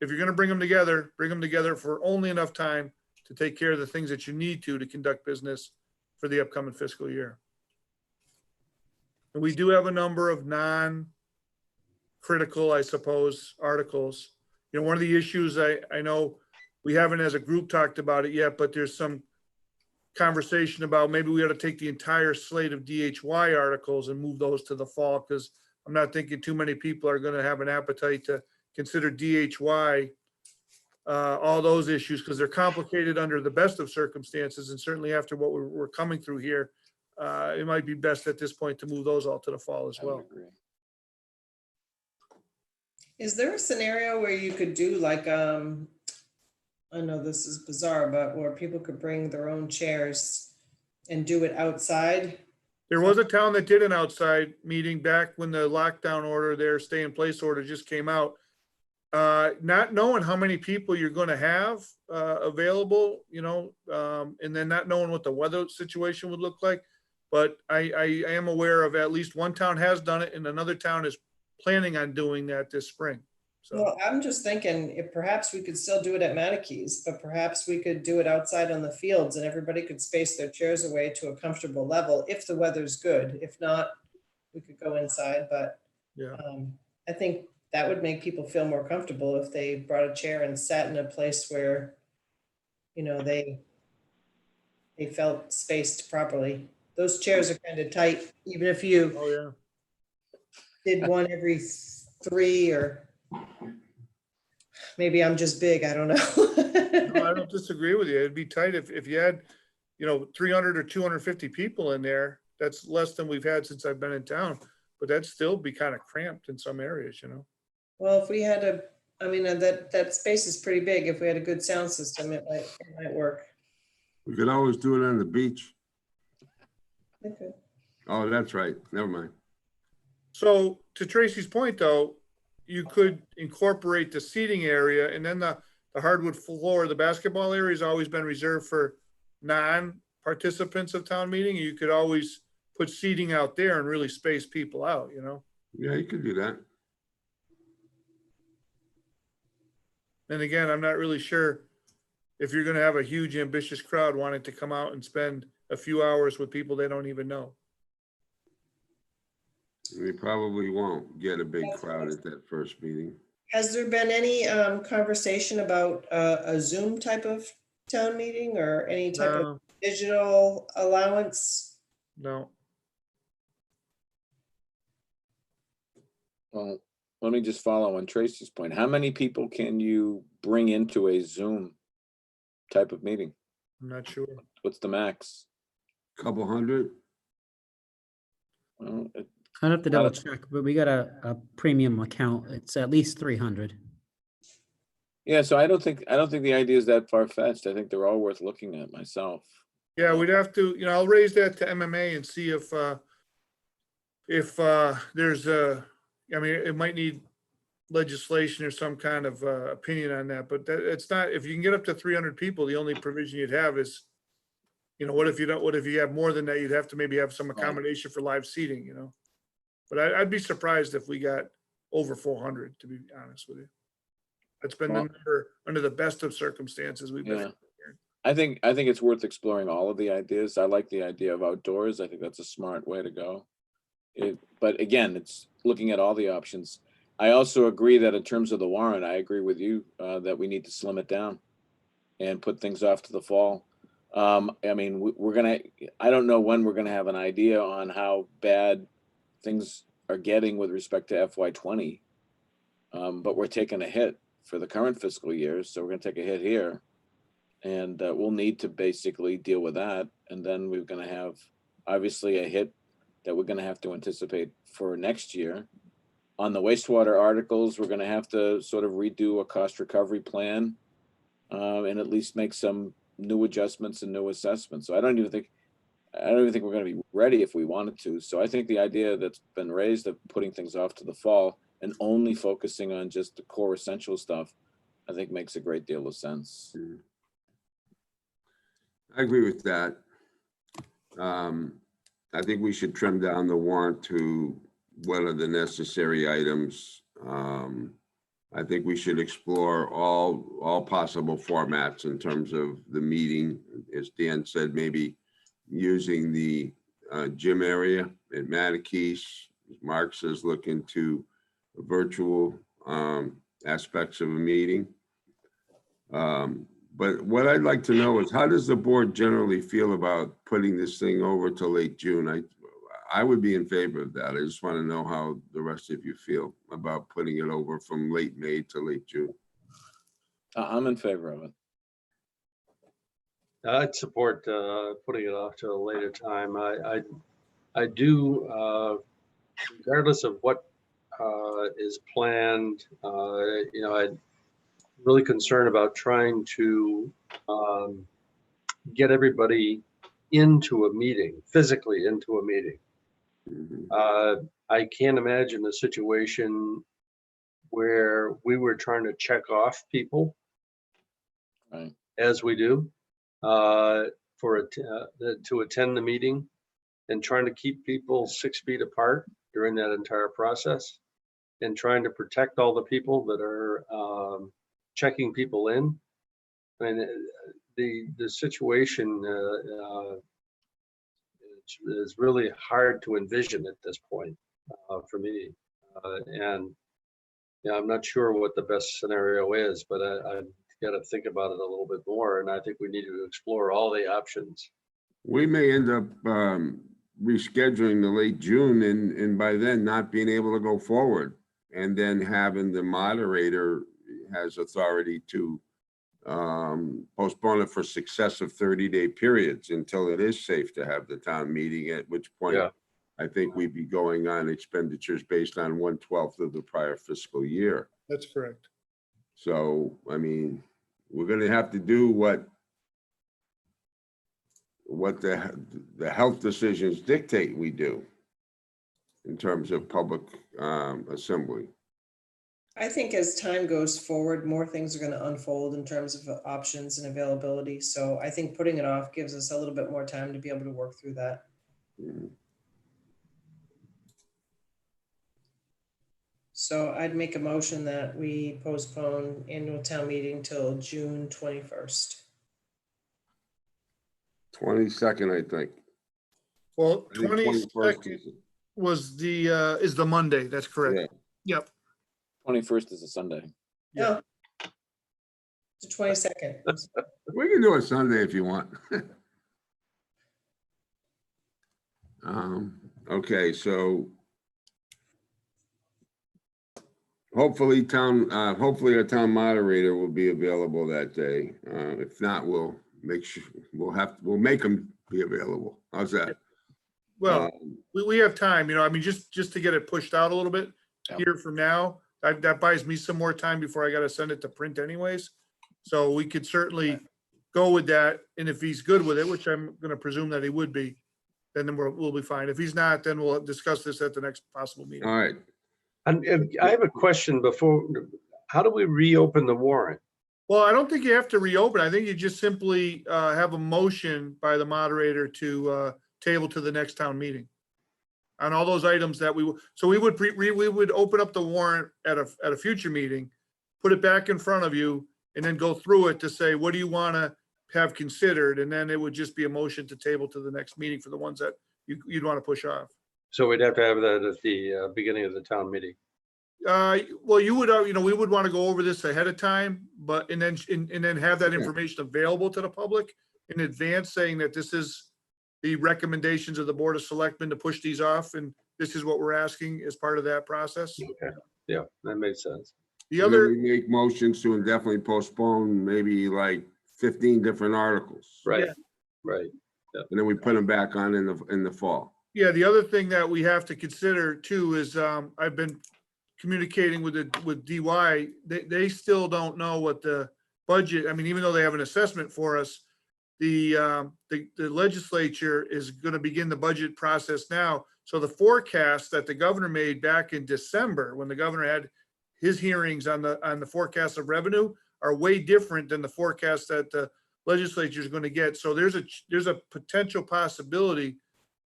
F: if you're going to bring them together for only enough time to take care of the things that you need to conduct business for the upcoming fiscal year. And we do have a number of critical, I suppose, articles. You know, one of the issues I know we haven't as a group talked about it yet, but there's some conversation about maybe we ought to take the entire slate of DHY articles and move those to the fall, because I'm not thinking too many people are going to have an appetite to consider DHY, all those issues, because they're complicated under the best of circumstances, and certainly after what we're coming through here, it might be best at this point to move those all to the fall as
H: I would
F: well.
H: agree.
E: Is there a scenario where you could do like, I know this is bizarre, but where people could bring their own chairs and do it outside?
F: There was a town that did an outside meeting back when the lockdown order, their stay in place order just came out. Not knowing how many people you're going to have available, you know, and then not knowing what the weather situation would look like. But I am aware of at least one town has done it, and another town is planning on doing that this spring. So,
E: Well, I'm just thinking if perhaps we could still do it at Manikes, but perhaps we could do it outside on the fields and everybody could space their chairs away to a comfortable level if the weather's good. If not, we could go inside, but
F: yeah.
E: I think that would make people feel more comfortable if they brought a chair and sat in a place where, you know, they felt spaced properly. Those chairs are kind of tight, even if you
F: Oh, yeah.
E: did one every 3, or maybe I'm just big, I don't know.
F: No, I don't disagree with you. It'd be tight if you had, you know, 300 or 250 people in there. That's less than we've had since I've been in town, but that'd still be kind of cramped in some areas, you know?
E: Well, if we had a, I mean, that space is pretty big. If we had a good sound system, it might work.
B: We could always do it on the beach.
E: Okay.
B: Oh, that's right. Never mind.
F: So to Tracy's point, though, you could incorporate the seating area, and then the hardwood floor, the basketball area has always been reserved for non-participants of town meeting. You could always put seating out there and really space people out, you know?
B: Yeah, you could do that.
F: And again, I'm not really sure if you're going to have a huge ambitious crowd wanting to come out and spend a few hours with people they don't even know.
B: We probably won't get a big crowd at that first meeting.
E: Has there been any conversation about a Zoom type of town meeting or any type of digital allowance?
F: No.
H: Well, let me just follow on Tracy's point. How many people can you bring into a Zoom type of meeting?
F: I'm not sure.
H: What's the max?
B: Couple hundred?
H: Well,
A: I'd have to double check, but we got a premium account. It's at least 300.
H: yeah, so I don't think the idea is that far-fetched. I think they're all worth looking at myself.
F: Yeah, we'd have to, you know, I'll raise that to MMA and see if there's a, I mean, it might need legislation or some kind of opinion on that, but it's not, if you can get up to 300 people, the only provision you'd have is, you know, what if you have more than that, you'd have to maybe have some accommodation for live seating, you know? But I'd be surprised if we got over 400, to be honest with you. That's been the number under the best of circumstances we've been.
H: Yeah. I think it's worth exploring all of the ideas. I like the idea of outdoors. I think that's a smart way to go. But again, it's looking at all the options. I also agree that in terms of the warrant, I agree with you that we need to slim it down and put things off to the fall. I mean, I don't know when we're gonna have an idea on how bad things are getting with respect to FY20, but we're taking a hit for the current fiscal year, so we're gonna take a hit here. And we'll need to basically deal with that. And then we're going to have obviously a hit that we're going to have to anticipate for next year. On the wastewater articles, we're going to have to sort of redo a cost recovery plan and at least make some new adjustments and new assessments. So I don't even think we're going to be ready if we wanted to. So I think the idea that's been raised of putting things off to the fall and only focusing on just the core essential stuff, I think makes a great deal of sense.
B: I agree with that. I think we should trim down the warrant to what are the necessary items. I think we should explore all possible formats in terms of the meeting. As Dan said, maybe using the gym area at Manikes. Mark says look into virtual aspects of a meeting. But what I'd like to know is, how does the board generally feel about putting this thing over to late June? I would be in favor of that. I just want to know how the rest of you feel about putting it over from late May to late June.
H: I'm in favor of it.
D: I'd support putting it off to a later time. I do, regardless of what is planned, I'm really concerned about trying to get everybody into a meeting, physically into a meeting.
B: Mhm.
D: I can't imagine a situation where we were trying to check off people
H: Right.
D: as we do to attend the meeting, and trying to keep people 6 feet apart during that entire process, and trying to protect all the people that are checking people in. And the situation is really hard to envision at this point for me. And I'm not sure what the best scenario is, but I got to think about it a little bit more. And I think we need to explore all the options.
B: We may end up rescheduling the late June and by then not being able to go forward. And then having the moderator has authority to postpone it for successive 30-day periods until it is safe to have the town meeting, at which point
D: Yeah.
B: I think we'd be going on expenditures based on 1/12 of the prior fiscal year.
F: That's correct.
B: So, I mean, we're gonna have to do what the health decisions dictate we do in terms of public assembly.
E: I think as time goes forward, more things are going to unfold in terms of options and availability. So I think putting it off gives us a little bit more time to be able to work through that.
B: Mhm.
E: So I'd make a motion that we postpone annual town meeting till June 21st.
B: 22nd, I think.
F: Well,
B: I think 21st
F: 22nd
B: is-
F: was is the Monday. That's correct.
B: Yeah.
F: Yep.
H: 21st is a Sunday.
F: Yeah.
E: Oh, the 22nd.
B: We can do it Sunday if you want. Okay, so hopefully our town moderator will be available that day. If not, we'll make sure, we'll make them be available. How's that?
F: Well,
B: Um,
F: we have time, I mean, just to get it pushed out a little bit
H: Yeah.
F: here from now. That buys me some more time before I got to send it to print anyways. So we could certainly go with that. And if he's good with it, which I'm going to presume that he would be, then we'll be fine. If he's not, then we'll discuss this at the next possible meeting.
B: All right,
D: And I have a question before, how do we reopen the warrant?
F: Well, I don't think you have to reopen. I think you just simply have a motion by the moderator to table to the next town meeting on all those items that we would open up the warrant at a future meeting, put it back in front of you, and then go through it to say, what do you want to have considered? And then it would just be a motion to table to the next meeting for the ones that you'd want to push off.
D: So we'd have to have that at the beginning of the town meeting.
F: Well, you would, we would want to go over this ahead of time, and then have that
B: Yeah.
F: information available to the public in advance, saying that this is the recommendations of the Board of Selectmen to push these off, and this is what we're asking as part of that process.
D: Okay. Yeah, that makes sense.
F: The
B: and then
F: other,
B: we make motions to indefinitely postpone maybe like 15 different articles.
D: Right,
F: Yeah.
D: right.
B: And then we put them back on in the fall.
F: yeah, the other thing that we have to consider too is, I've been communicating with DY, they still don't know what the budget, I mean, even though they have an assessment for us, the legislature is going to begin the budget process now. So the forecast that the governor made back in December, when the governor had his hearings on the forecast of revenue, are way different than the forecast that the legislature is going to get. So there's a potential possibility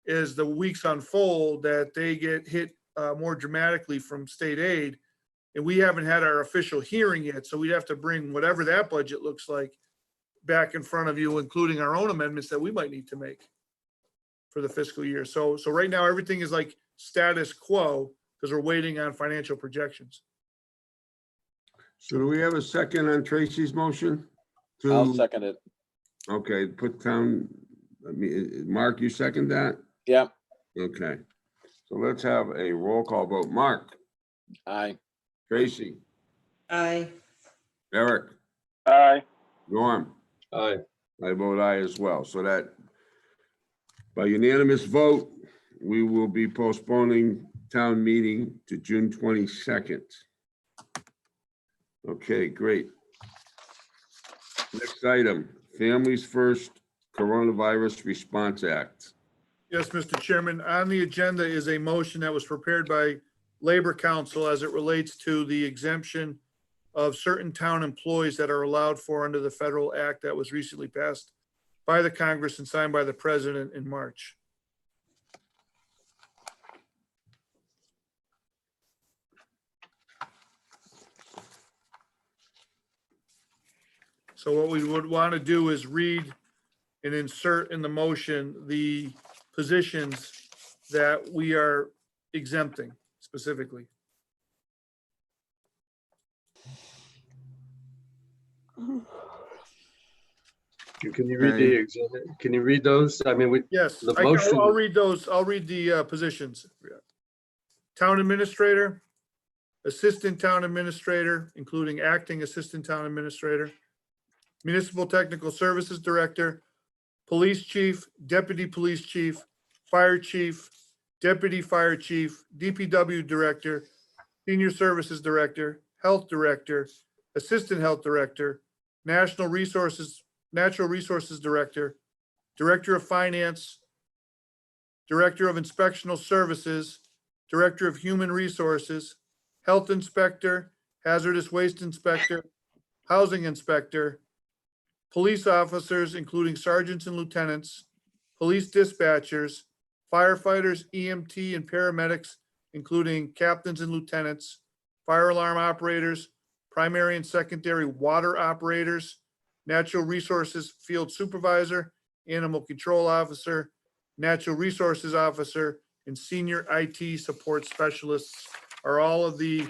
F: as the weeks unfold that they get hit more dramatically from state aid. And we haven't had our official hearing yet. So we'd have to bring whatever that budget looks like back in front of you, including our own amendments that we might need to make for the fiscal year. So right now, everything is like status quo. because we're waiting on financial projections.
B: So do we have a second on Tracy's motion?
H: I'll second it.
B: Okay, put down, Mark, you second that?
H: Yeah,
B: Okay. So let's have a roll call vote. Mark,
H: aye.
B: Tracy,
E: Aye.
B: Eric,
G: Aye.
B: Norm.
D: Aye.
B: I vote aye as well. So that by unanimous vote, we will be postponing town meeting to June 22nd. Okay, great. Next item, Families First Coronavirus Response Act.
F: Yes, Mr. Chairman, on the agenda is a motion that was prepared by Labor Council as it relates to the exemption of certain town employees that are allowed for under the federal act that was recently passed by the Congress and signed by the president in March. So what we would want to do is read and insert in the motion the positions that we are exempting specifically.
D: Can you read the exhibit? Can you read those? I mean,
F: Yes,
D: The
F: I'll
D: motion-
F: read those. I'll read the positions. Town administrator, assistant town administrator, including acting assistant town administrator, municipal technical services director, police chief, deputy police chief, fire chief, deputy fire chief, DPW director, senior services director, health director, assistant health director, natural resources director, director of finance, director of inspectional services, director of human resources, health inspector, hazardous waste inspector, housing inspector, police officers, including sergeants and lieutenants, police dispatchers, firefighters, EMT, and paramedics, including captains and lieutenants, fire alarm operators, primary and secondary water operators, natural resources field supervisor, animal control officer, natural resources officer, and senior IT support specialists are all of the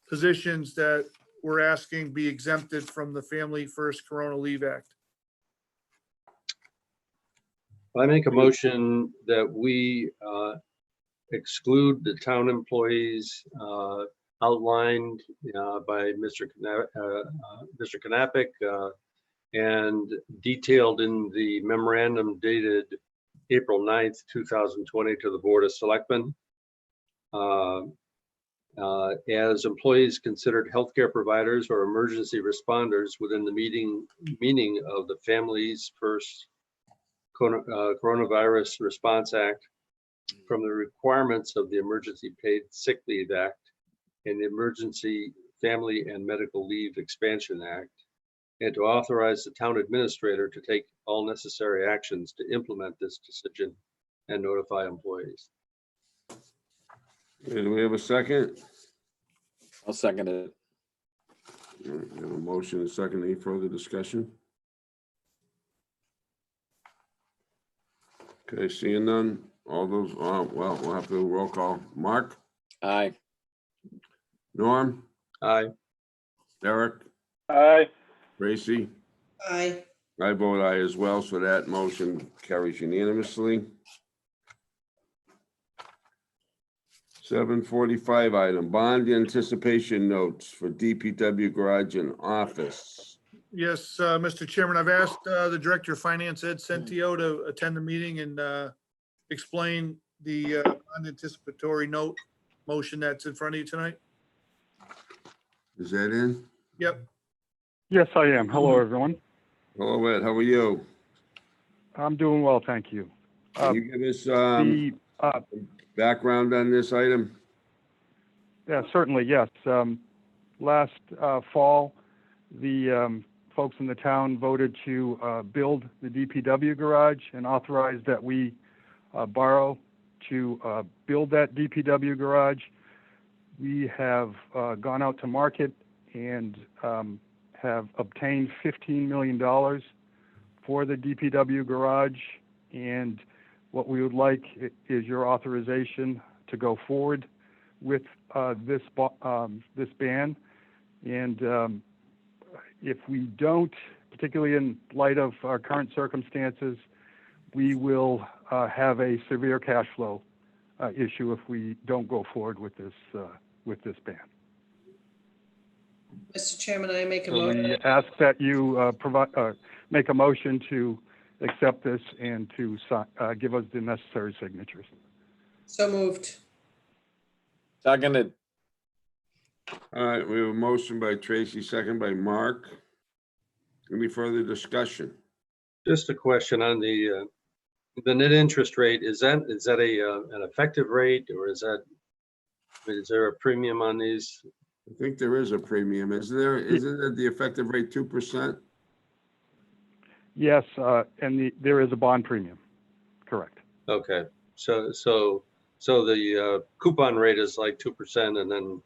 F: positions that we're asking be exempted from the Family First Corona Leave Act.
D: I make a motion that we exclude the town employees outlined by Mr. Knappich and detailed in the memorandum dated April 9th, 2020 to the Board of Selectmen. As employees considered healthcare providers or emergency responders within the meaning of the Families First Coronavirus Response Act from the requirements of the Emergency Paid Sick Leave Act and the Emergency Family and Medical Leave Expansion Act, and to authorize the town administrator to take all necessary actions to implement this decision and notify employees.
B: Do we have a second?
H: I'll second it.
B: We have a motion and a second. Any further discussion? Okay, seeing none. All those, well, we'll have to do a roll call. Mark,
H: Aye.
B: Norm,
D: Aye.
B: Eric,
G: Aye.
B: Tracy.
E: Aye.
B: I vote aye as well, so that motion carries unanimously. 7:45 item, bond anticipation notes for DPW garage and office.
F: Yes, Mr. Chairman, I've asked the Director of Finance, Ed Centio, to attend the meeting and explain the unanticipatory note motion that's in front of you tonight.
B: Is that in?
F: Yep.
J: Yes, I am. Hello, everyone.
B: Hello, Ed, how are you?
J: I'm doing well, thank you.
B: Can you give us
J: The,
B: background on this item?
J: yeah, certainly, yes. Last fall, the folks in the town voted to build the DPW garage and authorized that we borrow to build that DPW garage. We have gone out to market and have obtained $15 million for the DPW garage. And what we would like is your authorization to go forward with this ban. And if we don't, particularly in light of our current circumstances, we will have a severe cash flow issue if we don't go forward with this ban.
E: Mr. Chairman, I make a
J: So
E: motion.
J: we ask that you make a motion to accept this and to give us the necessary signatures.
E: So moved.
H: Seconded.
B: All right, we have a motion by Tracy, second by Mark. Any further discussion?
D: Just a question on the net interest rate. Is that an effective rate, or is there a premium on these?
B: I think there is a premium. Isn't it the effective rate 2%?
J: Yes, and there is a bond premium, correct.
D: Okay, so the coupon rate is like 2%, and then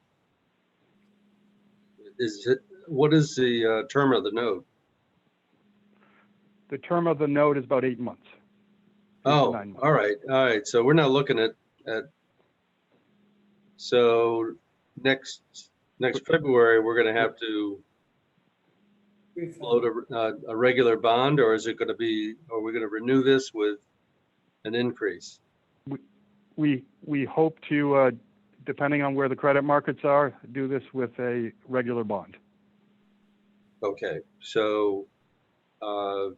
D: what is the term of the note?
J: The term of the note is about 8 months. 8 to
D: Oh,
J: 9 months.
D: all right. So we're not looking at so next February, we're going to have to float a regular bond, or is it going to be, are we going to renew this with an increase?
J: We hope to, depending on where the credit markets are, do this with a regular bond.
D: Okay, so, I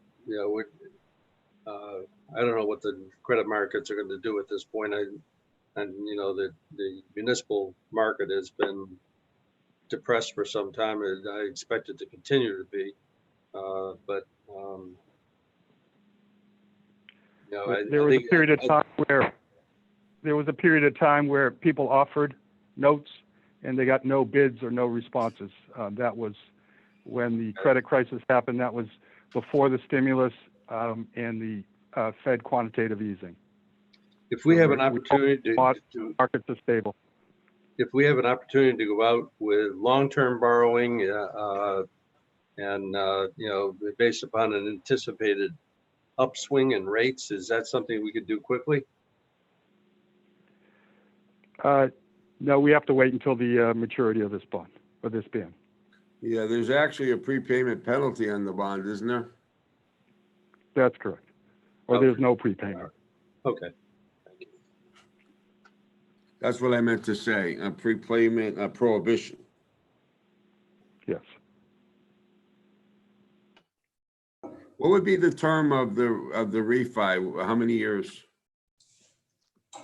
D: don't know what the credit markets are going to do at this point. And the municipal market has been depressed for some time, and I expect it to continue to be.
J: There was a period of time where people offered notes and they got no bids or no responses. That was when the credit crisis happened. That was before the stimulus and the Fed quantitative easing.
D: If we have an opportunity to
J: markets are stable.
D: If we have an opportunity to go out with long-term borrowing and based upon an anticipated upswing in rates, is that something we could do quickly?
J: No, we have to wait until the maturity of this bond or this ban.
B: Yeah, there's actually a prepayment penalty on the bond, isn't there?
J: That's correct. Or
D: Okay.
J: there's no prepayment.
D: Okay.
B: That's what I meant to say, a prepayment, a prohibition.
J: Yes.
B: What would be the term of the refi? How many years?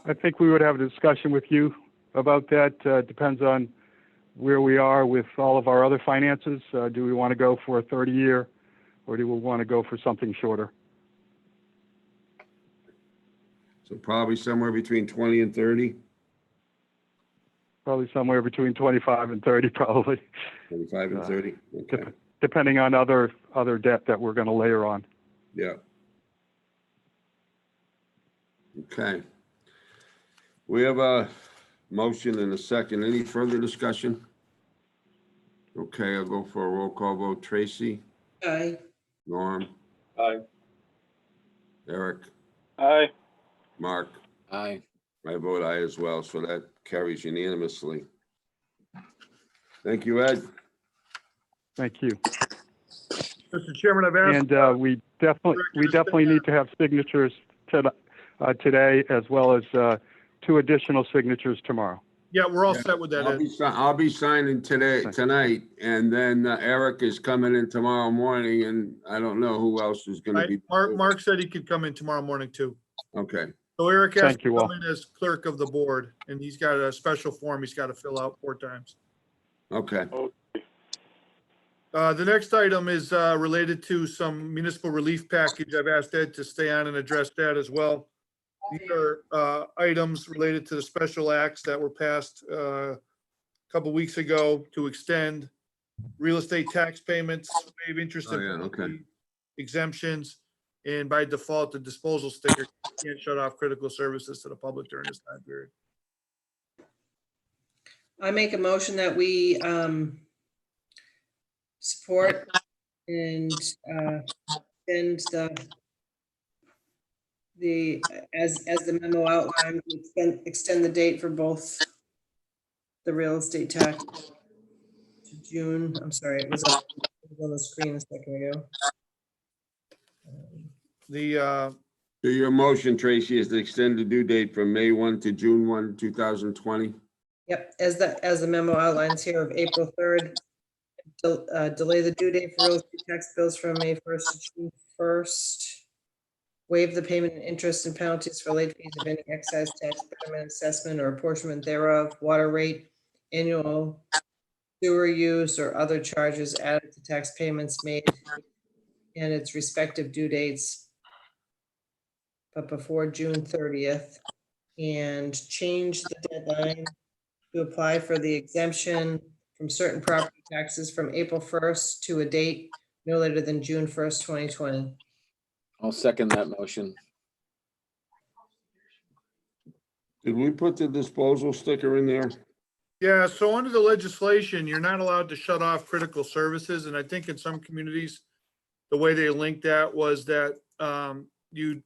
J: I think we would have a discussion with you about that. Depends on where we are with all of our other finances. Do we want to go for a 30-year or do we want to go for something shorter?
B: So probably somewhere between 20 and 30?
J: Probably somewhere between 25 and 30, probably.
B: 25 and 30, okay.
J: Depending on other debt that we're going to layer on.
B: Yeah. Okay. We have a motion and a second. Any further discussion? Okay, I'll go for a roll call vote. Tracy?
E: Aye.
B: Norm?
D: Aye.
B: Eric?
G: Aye.
B: Mark?
H: Aye.
B: I vote aye as well, so that carries unanimously. Thank you, Ed.
J: Thank you.
F: Mr. Chairman, I've asked.
J: And we definitely need to have signatures today, as well as 2 additional signatures tomorrow.
F: Yeah, we're all set with that, Ed.
B: I'll be signing tonight, and then Eric is coming in tomorrow morning, and I don't know who else is gonna be.
F: Mark said he could come in tomorrow morning too.
B: Okay,
F: So Eric has
J: Thank
F: to
J: you
F: come
J: all.
F: in as clerk of the board, and he's got a special form he's got to fill out 4 times.
B: okay.
F: The next item is related to some municipal relief package. I've asked Ed to stay on and address that as well. These are items related to the special acts that were passed a couple weeks ago to extend real estate tax payments, waive interest
B: Oh, yeah,
F: and
B: okay.
F: penalty exemptions, and by default, the disposal sticker can't shut off critical services to the public during this time period.
E: I make a motion that we support and send as the memo outlined, extend the date for both the real estate tax to June. I'm sorry, it was on the screen a second ago.
B: So your motion, Tracy, is to extend the due date from May 1 to June 1, 2020?
E: Yep, as the memo outlines here of April 3rd. Delay the due date for real estate tax bills from May 1st to June 1st. Waive the payment and interest and penalties for late fees of any excise tax, betterment assessment, or apportionment thereof, water rate, annual sewer use, or other charges added to tax payments made and its respective due dates, but before June 30th, and change the deadline to apply for the exemption from certain property taxes from April 1st to a date no later than June 1st, 2020.
H: I'll second that motion.
B: Did we put the disposal sticker in there?
F: Yeah, so under the legislation, you're not allowed to shut off critical services, and I think in some communities, the way they linked that was that you,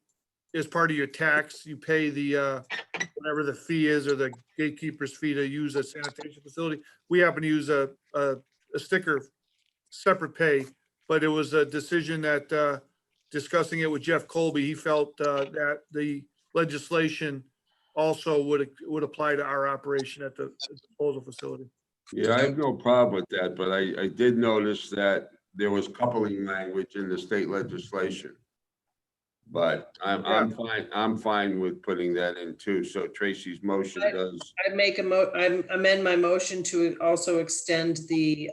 F: as part of your tax, you pay the whatever the fee is, or the gatekeeper's fee to use a sanitation facility. We happen to use a sticker, separate pay, but it was a decision that discussing it with Jeff Colby, he felt that the legislation also would apply to our operation at the disposal facility.
B: Yeah, I have no problem with that, but I did notice that there was coupling language in the state legislation. But I'm fine with putting that in too. So Tracy's motion does.
E: I amend my motion to also extend the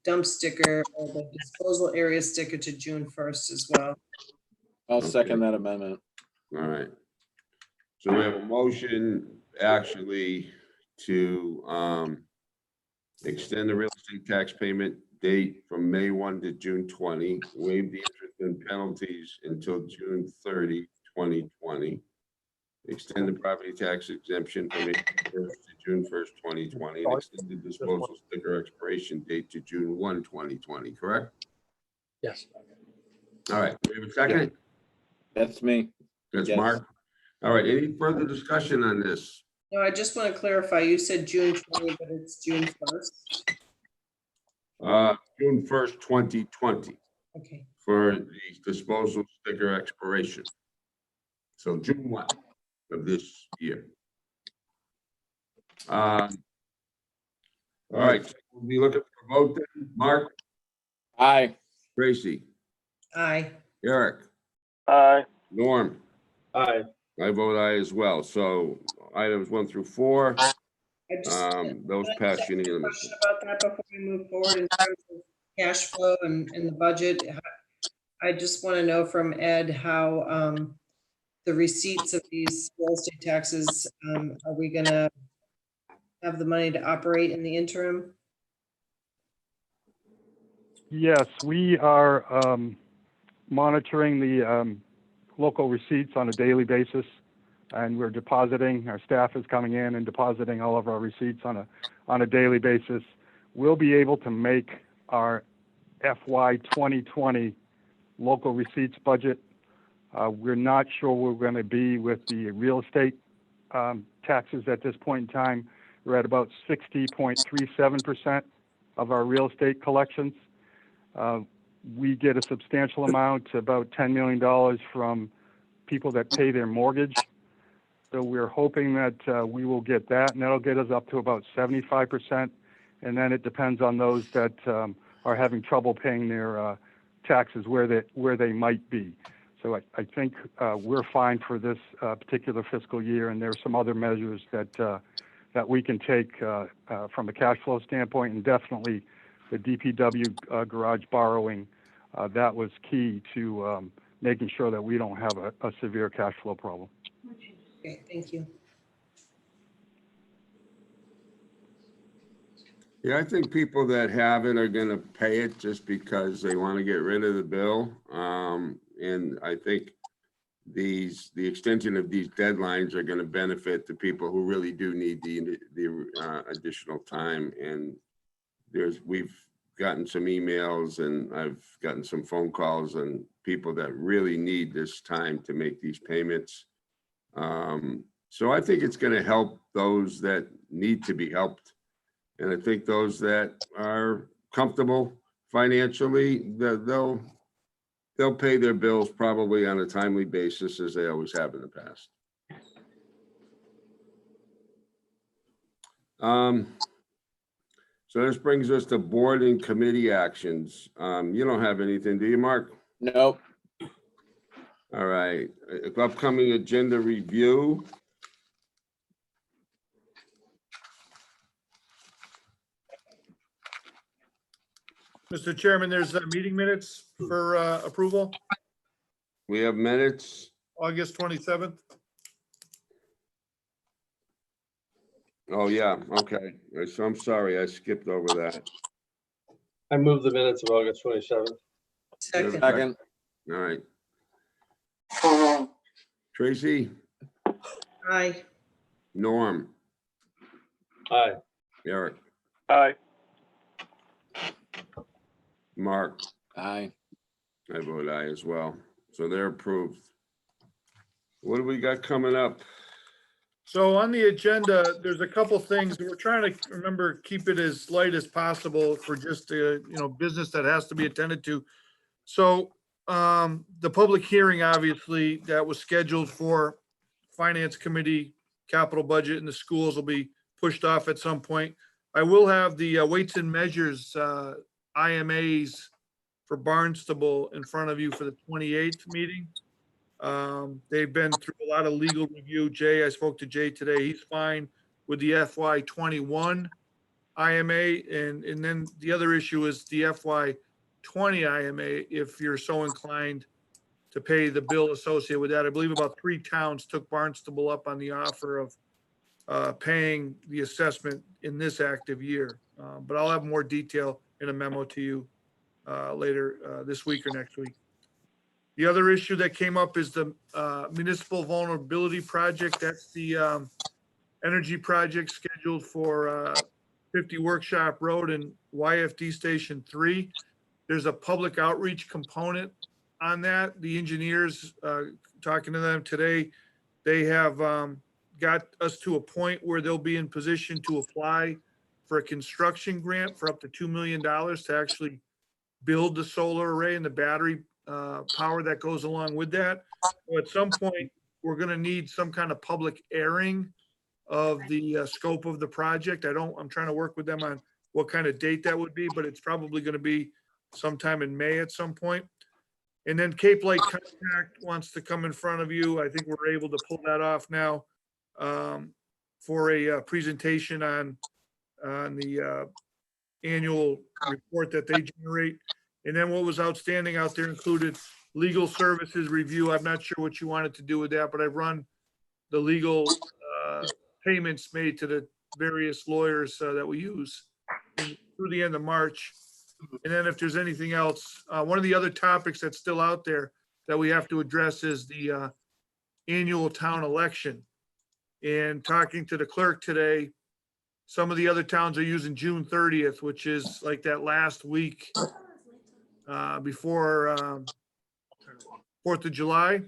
E: dump sticker or the disposal area sticker to June 1st as well.
H: I'll second that amendment.
B: All right. So we have a motion actually to extend the real estate tax payment date from May 1 to June 20, waive the interest and penalties until June 30, 2020. Extend the property tax exemption from April 1st to June 1st, 2020, and extend the disposal sticker expiration date to June 1, 2020, correct?
D: Yes.
B: All right, we have a second?
H: That's me.
B: That's
H: Yes.
B: Mark. All right, any further discussion on this?
E: No, I just want to clarify, you said June 20, but it's June 1st.
B: June 1st, 2020
E: Okay.
B: for the disposal sticker expiration. So June 1 of this year. All right, so we'll be looking for a vote then. Mark,
H: Aye.
B: Tracy,
E: Aye.
B: Eric,
G: Aye.
B: Norm.
D: Aye.
B: I vote aye as well. So items 1 through 4, those pass unanimously.
E: Question about that before we move forward in terms of cash flow and the budget. I just want to know from Ed how the receipts of these real estate taxes, are we gonna have the money to operate in the interim?
J: Yes, we are monitoring the local receipts on a daily basis, and we're depositing. Our staff is coming in and depositing all of our receipts on a daily basis. We'll be able to make our FY 2020 local receipts budget. We're not sure where we're going to be with the real estate taxes at this point in time. We're at about 60.37% of our real estate collections. We get a substantial amount, about $10 million from people that pay their mortgage. So we're hoping that we will get that, and that'll get us up to about 75%. And then it depends on those that are having trouble paying their taxes where they might be. So I think we're fine for this particular fiscal year, and there are some other measures that we can take from a cash flow standpoint, and definitely the DPW garage borrowing. That was key to making sure that we don't have a severe cash flow problem.
E: Okay, thank you.
B: Yeah, I think people that have it are gonna pay it just because they want to get rid of the bill. And I think the extension of these deadlines are gonna benefit the people who really do need the additional time. And we've gotten some emails and I've gotten some phone calls and people that really need this time to make these payments. So I think it's gonna help those that need to be helped. And I think those that are comfortable financially, they'll pay their bills probably on a timely basis as they always have in the past. So this brings us to board and committee actions. You don't have anything, do you, Mark?
H: Nope.
B: All right, upcoming agenda review.
F: Mr. Chairman, there's meeting minutes for approval,
B: We have minutes.
F: August 27th.
B: Oh, yeah, okay. So I'm sorry, I skipped over that.
D: I move the minutes of August 27th.
E: Second,
H: Second.
B: All right. Tracy,
E: aye.
B: Norm,
D: Aye.
B: Eric,
G: Aye.
B: Mark,
H: Aye.
B: I vote aye as well. So they're approved. What do we got coming up?
F: So on the agenda, there's a couple things. We're trying to remember, keep it as light as possible for just, business that has to be attended to. So the public hearing, obviously, that was scheduled for Finance Committee, capital budget, and the schools will be pushed off at some point. I will have the weights and measures, IMAs for Barnstable in front of you for the 28th meeting. They've been through a lot of legal review. I spoke to Jay today. He's fine with the FY21 IMA. And then the other issue is the FY20 IMA, if you're so inclined to pay the bill associated with that. I believe about 3 towns took Barnstable up on the offer of paying the assessment in this active year. But I'll have more detail in a memo to you later this week or next week. The other issue that came up is the municipal vulnerability project. That's the energy project scheduled for 50 Workshop Road and YFD Station 3. There's a public outreach component on that. The engineers, talking to them today, they have got us to a point where they'll be in position to apply for a construction grant for up to $2 million to actually build the solar array and the battery power that goes along with that. So at some point, we're going to need some kind of public airing of the scope of the project. I'm trying to work with them on what kind of date that would be, but it's probably going to be sometime in May at some point. And then Cape Light Contact wants to come in front of you. I think we're able to pull that off now for a presentation on the annual report that they generate. And then what was outstanding out there included legal services review. I'm not sure what you wanted to do with that, but I've run the legal payments made to the various lawyers that we use through the end of March. And then if there's anything else, one of the other topics that's still out there that we have to address is the annual town election. And talking to the clerk today, some of the other towns are using June 30th, which is like that last week before 4th of July.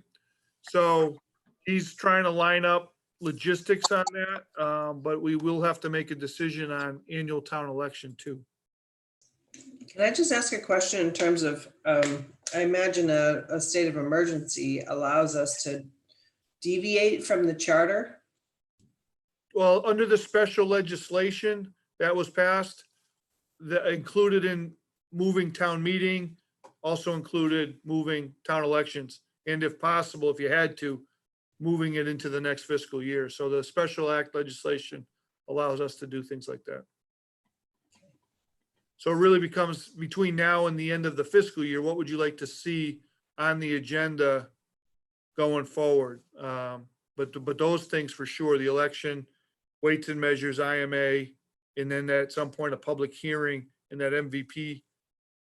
F: So he's trying to line up logistics on that, but we will have to make a decision on annual town election too.
E: Can I just ask a question in terms of, I imagine a state of emergency allows us to deviate from the charter?
F: Well, under the special legislation that was passed, that included in moving town meeting, also included moving town elections. And if possible, if you had to, moving it into the next fiscal year. So the special act legislation allows us to do things like that. So it really becomes between now and the end of the fiscal year, what would you like to see on the agenda going forward? But those things for sure, the election, weights and measures, IMA, and then at some point, a public hearing and that MVP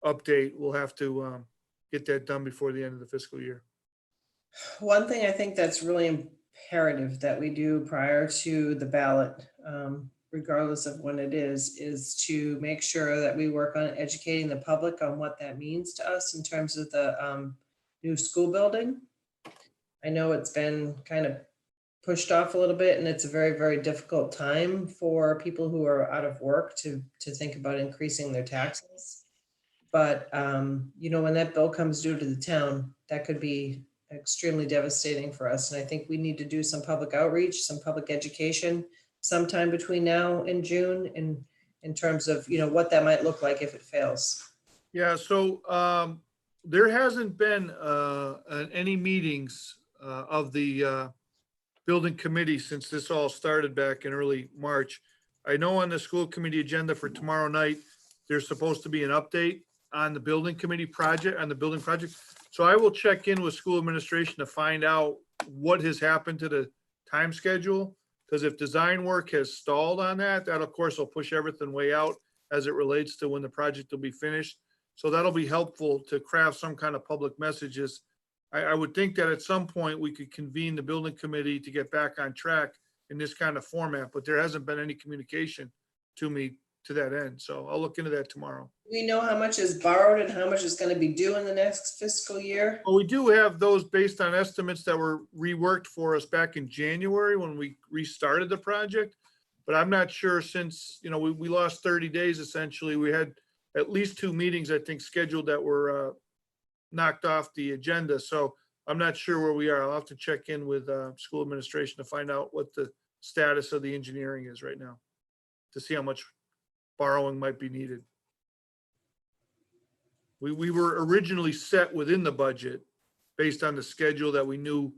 F: update, we'll have to get that done before the end of the fiscal year.
E: One thing I think that's really imperative that we do prior to the ballot, regardless of when it is to make sure that we work on educating the public on what that means to us in terms of the new school building. I know it's been kind of pushed off a little bit, and it's a very, very difficult time for people who are out of work to think about increasing their taxes. But, you know, when that bill comes due to the town, that could be extremely devastating for us. And I think we need to do some public outreach, some public education sometime between now and June in terms of, you know, what that might look like if it fails.
F: Yeah, so there hasn't been any meetings of the building committee since this all started back in early March. I know on the school committee agenda for tomorrow night, there's supposed to be an update on the building committee project, on the building project. So I will check in with school administration to find out what has happened to the time schedule. Because if design work has stalled on that, that of course will push everything way out as it relates to when the project will be finished. So that'll be helpful to craft some kind of public messages. I would think that at some point we could convene the building committee to get back on track in this kind of format, but there hasn't been any communication to me to that end. So I'll look into that tomorrow.
E: We know how much is borrowed and how much is going to be due in the next fiscal year.
F: Well, we do have those based on estimates that were reworked for us back in January when we restarted the project. But I'm not sure since, you know, we lost 30 days essentially. We had at least 2 meetings, I think, scheduled that were knocked off the agenda. So I'm not sure where we are. I'll have to check in with school administration to find out what the status of the engineering is right now, to see how much borrowing might be needed. We were originally set within the budget based on the schedule that we knew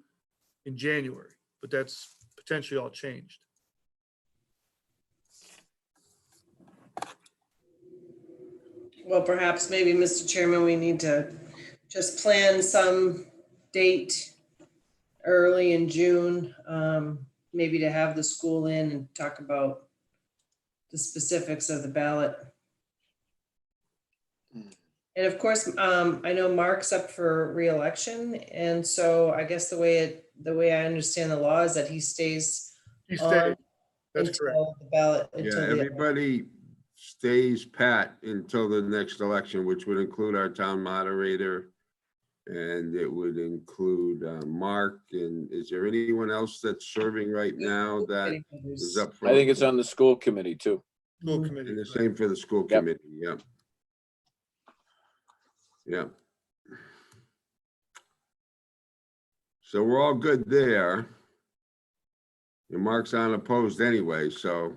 F: in January, but that's potentially all changed.
E: Well, perhaps maybe, Mr. Chairman, we need to just plan some date early in June, maybe to have the school in and talk about the specifics of the ballot. And of course, I know Mark's up for reelection, and so I guess the way I understand the law is that he stays
F: He
E: on
F: stayed. That's correct.
E: until the ballot.
B: Yeah,
E: until the-
B: everybody stays pat until the next election, which would include our town moderator. And it would include Mark. And is there anyone else that's serving right now that is up for?
H: I think it's on the school committee too.
F: School committee.
B: And the same for the school
H: Yep.
B: committee, yeah. Yeah. So we're all good there. And Mark's unopposed anyway, so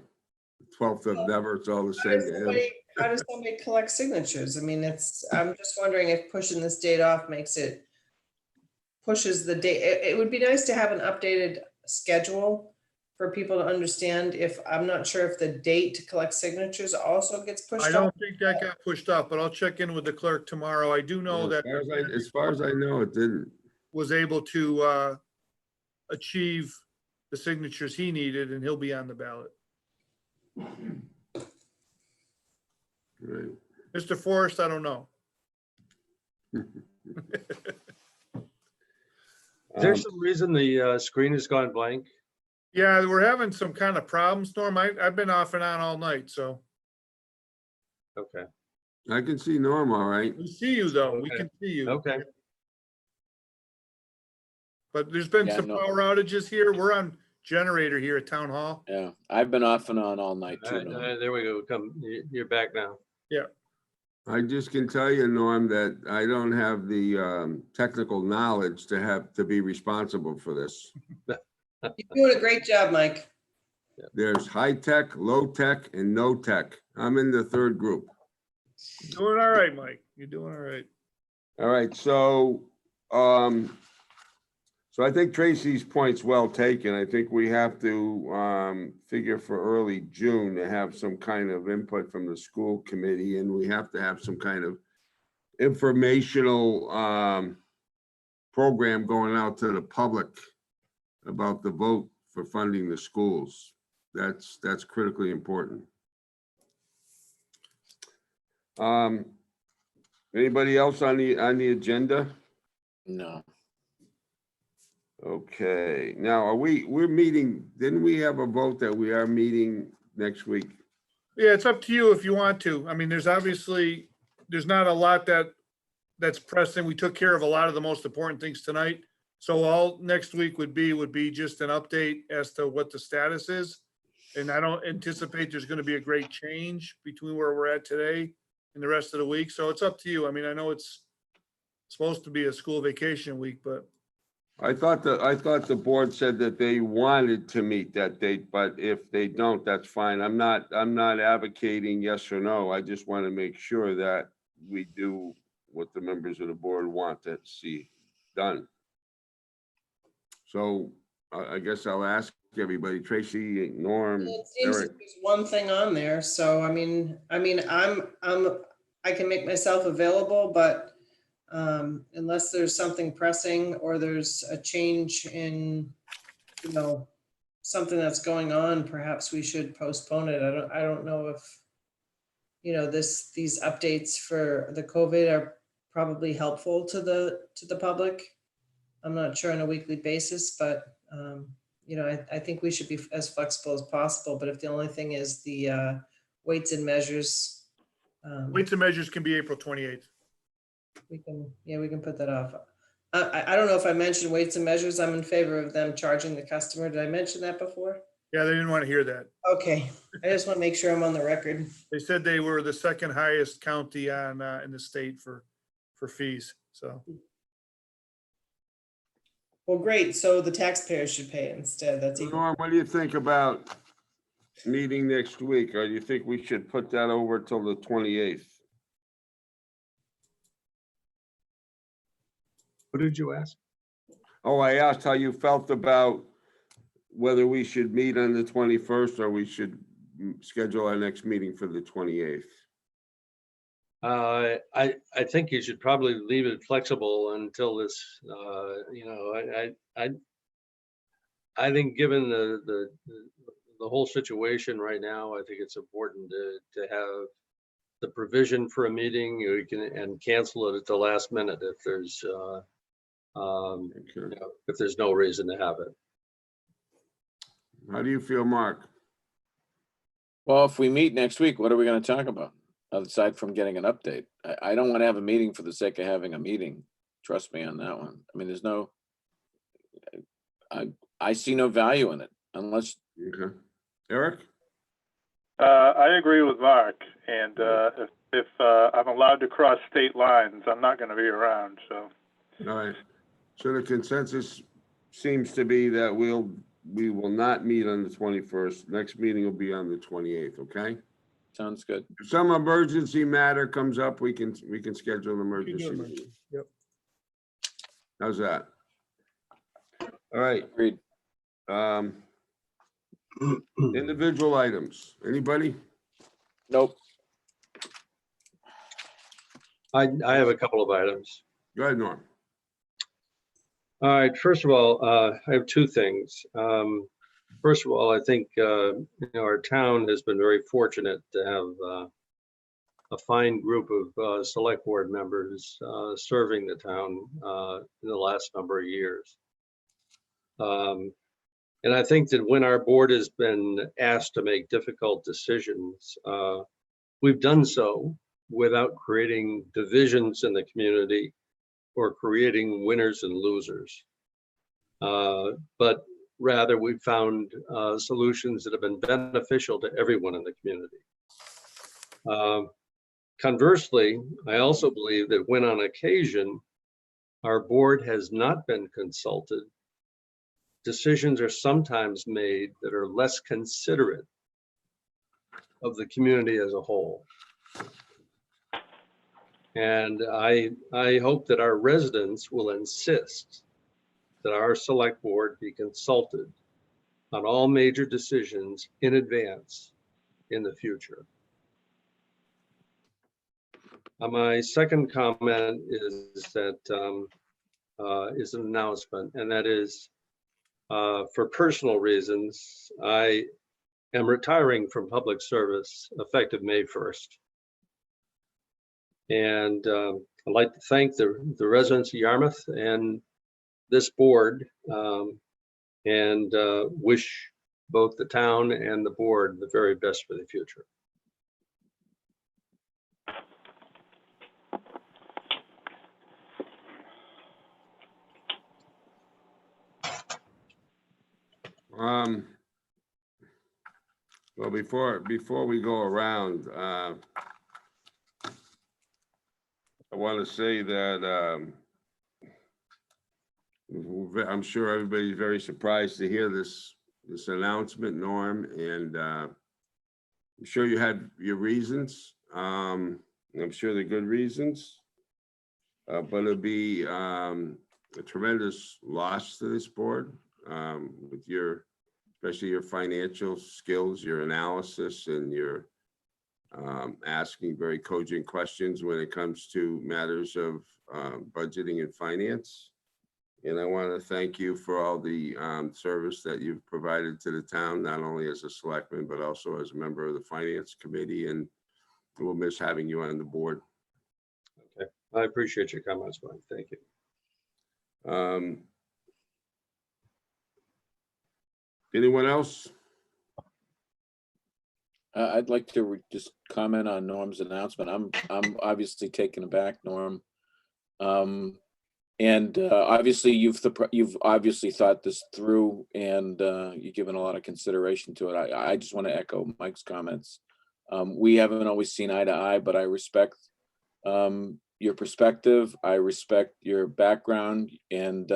B: 12th of never, it's all the same to him.
E: How does somebody collect signatures? I mean, I'm just wondering if pushing this date off pushes the date. It would be nice to have an updated schedule for people to understand. I'm not sure if the date to collect signatures also gets pushed
F: I
E: off.
F: don't think that got pushed off, but I'll check in with the clerk tomorrow. I do know that
B: As far as I know, it didn't.
F: was able to achieve the signatures he needed, and he'll be on the ballot.
B: Right.
F: Mr. Forrest, I don't know.
D: Is there some reason the screen has gone blank?
F: Yeah, we're having some kind of problems, Norm. I've been off and on all night, so.
D: Okay,
B: I can see Norm all right.
F: We see you though. We
D: Okay.
F: can see you.
D: okay.
F: But there's been
H: Yeah,
F: some
H: no.
F: power outages here. We're on generator here at Town Hall.
H: Yeah, I've been off and on all night
D: All
H: too.
D: right,
H: Norm.
D: there we go. You're back now.
B: I just can tell you, Norm, that I don't have the technical knowledge to be responsible for this.
E: You're doing a great job, Mike.
B: There's high tech, low tech, and no tech. I'm in the third group.
F: Doing all right, Mike. You're doing all right.
B: All right, so I think Tracy's point's well taken. I think we have to figure for early June to have some kind of input from the school committee, and we have to have some kind of informational program going out to the public about the vote for funding the schools. That's critically important. Anybody else on the agenda?
H: No.
B: Okay, now we're meeting, didn't we have a vote that we are meeting next week?
F: Yeah, it's up to you if you want to. I mean, there's not a lot that's pressing. We took care of a lot of the most important things tonight. So all next week would be just an update as to what the status is. And I don't anticipate there's gonna be a great change between where we're at today and the rest of the week. So it's up to you. I mean, I know it's supposed to be a school vacation week, but
B: I thought the board said that they wanted to meet that date, but if they don't, that's fine. I'm not advocating yes or no. I just want to make sure that we do what the members of the board want to see done. So I guess I'll ask everybody, Tracy, Norm,
E: It seems
B: Eric.
E: that there's one thing on there, so I mean, I can make myself available, but unless there's something pressing or there's a change in, you know, something that's going on, perhaps we should postpone it. I don't know if, you know, these updates for the COVID are probably helpful to the public. I'm not sure on a weekly basis, but you know, I think we should be as flexible as possible. But if the only thing is the weights and measures,
F: weights and measures can be April 28th.
E: we can put that off. I don't know if I mentioned weights and measures. I'm in favor of them charging the customer. Did I mention that before?
F: Yeah, they didn't want to hear that.
E: Okay, I just want to make sure I'm on the record.
F: They said they were the second highest county on in the state for fees. So
E: Well, great. So the taxpayers should pay instead. That's even.
B: Norm, what do you think about meeting next week? Or do you think we should put that over till the 28th?
D: What did you ask?
B: Oh, I asked how you felt about whether we should meet on the 21st or we should schedule our next meeting for the 28th.
D: I think you should probably leave it flexible until this, you know, I think given the whole situation right now, I think it's important to have the provision for a meeting. You can and cancel it at the last minute if there's
B: Okay.
D: you know, if there's no reason to have it.
B: How do you feel, Mark?
H: Well, if we meet next week, what are we going to talk about? Aside from getting an update, I don't want to have a meeting for the sake of having a meeting. Trust me on that one. I mean, there's no, I see no value in it unless.
B: Okay. Eric?
G: I agree with Mark, and if I'm allowed to cross state lines, I'm not going to be around, so.
B: All right. So the consensus seems to be that we will not meet on the 21st. Next meeting will be on the 28th, okay?
H: Sounds good.
B: If some emergency matter comes up, we can schedule an emergency
F: emergency.
B: meeting.
F: Yep.
B: How's that? All right.
H: Agreed.
B: Individual items. Anybody?
H: Nope.
D: I have a couple of items.
B: Go ahead, Norm.
D: All right, first of all, I have two things. First of all, I think you know, our town has been very fortunate to have a fine group of select board members serving the town in the last number of years. And I think that when our board has been asked to make difficult decisions, we've done so without creating divisions in the community or creating winners and losers. But rather, we've found solutions that have been beneficial to everyone in the community. Conversely, I also believe that when on occasion our board has not been consulted, decisions are sometimes made that are less considerate of the community as a whole. And I hope that our residents will insist that our select board be consulted on all major decisions in advance in the future. My second comment is that is an announcement, and that is for personal reasons, I am retiring from public service effective May 1st. And I'd like to thank the residents of Yarmouth and this board and wish both the town and the board the very best for the future.
B: Well, before we go around, I want to say that I'm sure everybody's very surprised to hear this announcement, Norm, and I'm sure you had your reasons. I'm sure they're good reasons, but it'll be a tremendous loss to this board with especially your financial skills, your analysis, and your asking very cogent questions when it comes to matters of budgeting and finance. And I want to thank you for all the service that you've provided to the town, not only as a selectman, but also as a member of the finance committee. And we'll miss having you on the board.
D: Okay, I appreciate your comments, Mike. Thank you.
B: Anyone else?
H: I'd like to just comment on Norm's announcement. I'm obviously taken aback, Norm. And obviously you've obviously thought this through, and you've given a lot of consideration to it. I just want to echo Mike's comments. We haven't always seen eye to eye, but I respect your perspective. I respect your background, and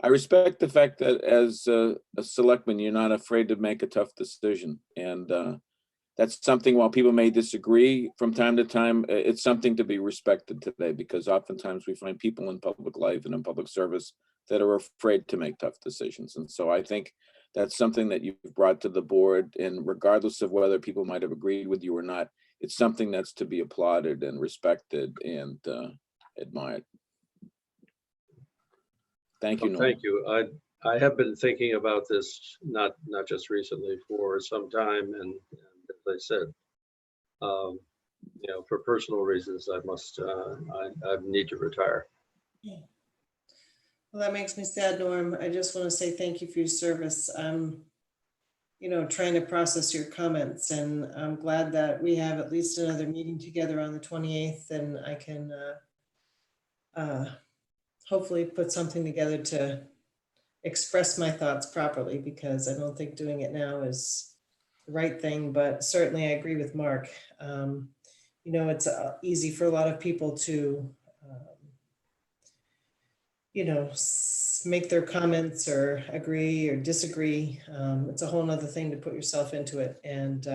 H: I respect the fact that as a selectman, you're not afraid to make a tough decision. And that's something, while people may disagree from time to time, it's something to be respected today, because oftentimes we find people in public life and in public service that are afraid to make tough decisions. And so I think that's something that you've brought to the board, and regardless of whether people might have agreed with you or not, it's something that's to be applauded and respected and admired. Thank you, Norm.
D: Thank you. I have been thinking about this, not just recently, for some time, and as I said, for personal reasons, I need to retire.
E: Well, that makes me sad, Norm. I just want to say thank you for your service. I'm, trying to process your comments, and I'm glad that we have at least another meeting together on the 28th, and I can hopefully put something together to express my thoughts properly, because I don't think doing it now is the right thing, but certainly I agree with Mark. It's easy for a lot of people to, make their comments or agree or disagree. It's a whole nother thing to put yourself into it. And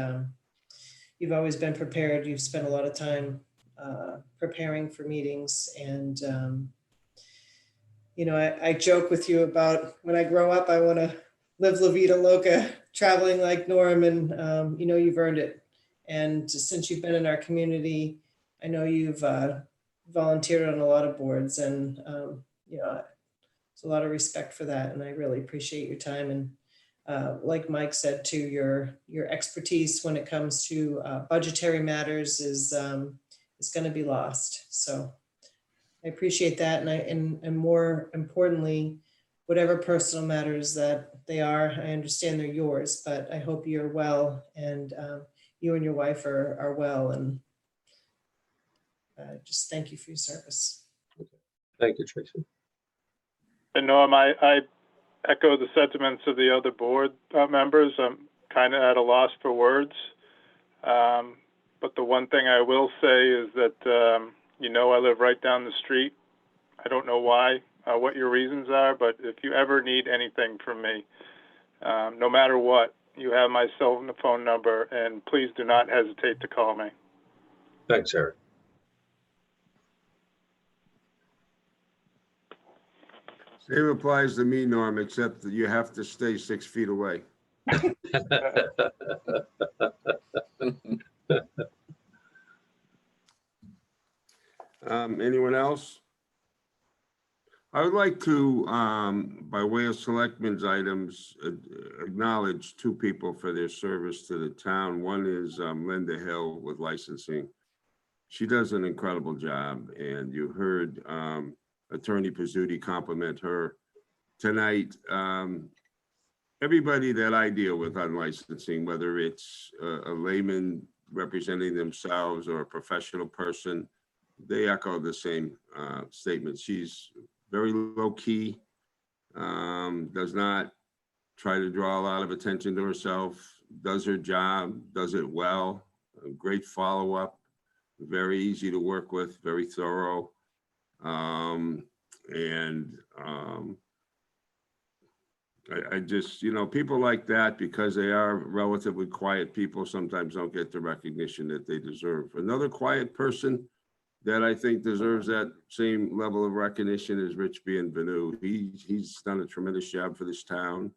E: you've always been prepared. You've spent a lot of time preparing for meetings. And, I joke with you about when I grow up, I want to live La Vida Loca, traveling like Norm, and you've earned it. And since you've been in our community, I know you've volunteered on a lot of boards, and there's a lot of respect for that, and I really appreciate your time. And like Mike said too, your expertise when it comes to budgetary matters is going to be lost. So I appreciate that, and more importantly, whatever personal matters that they are, I understand they're yours, but I hope you're well, and you and your wife are well, and just thank you for your service.
D: Thank you, Tracy.
G: And Norm, I echo the sentiments of the other board members. I'm kind of at a loss for words. But the one thing I will say is that, I live right down the street. I don't know why, what your reasons are, but if you ever need anything from me, no matter what, you have my cell phone number, and please do not hesitate to call me.
D: Thanks, Eric.
B: Same applies to me, Norm, except that you have to stay 6 feet away. Anyone else? I would like to, by way of selectmen's items, acknowledge two people for their service to the town. One is Linda Hill with licensing. She does an incredible job, and you heard Attorney Pizzuti compliment her tonight. Everybody that I deal with on licensing, whether it's a layman representing themselves or a professional person, they echo the same statement. She's very low key, does not try to draw a lot of attention to herself, does her job, does it well, a great follow-up, very easy to work with, very thorough. I just, people like that, because they are relatively quiet people, sometimes don't get the recognition that they deserve. Another quiet person that I think deserves that same level of recognition is Rich Bienvenu. He's done a tremendous job for this town.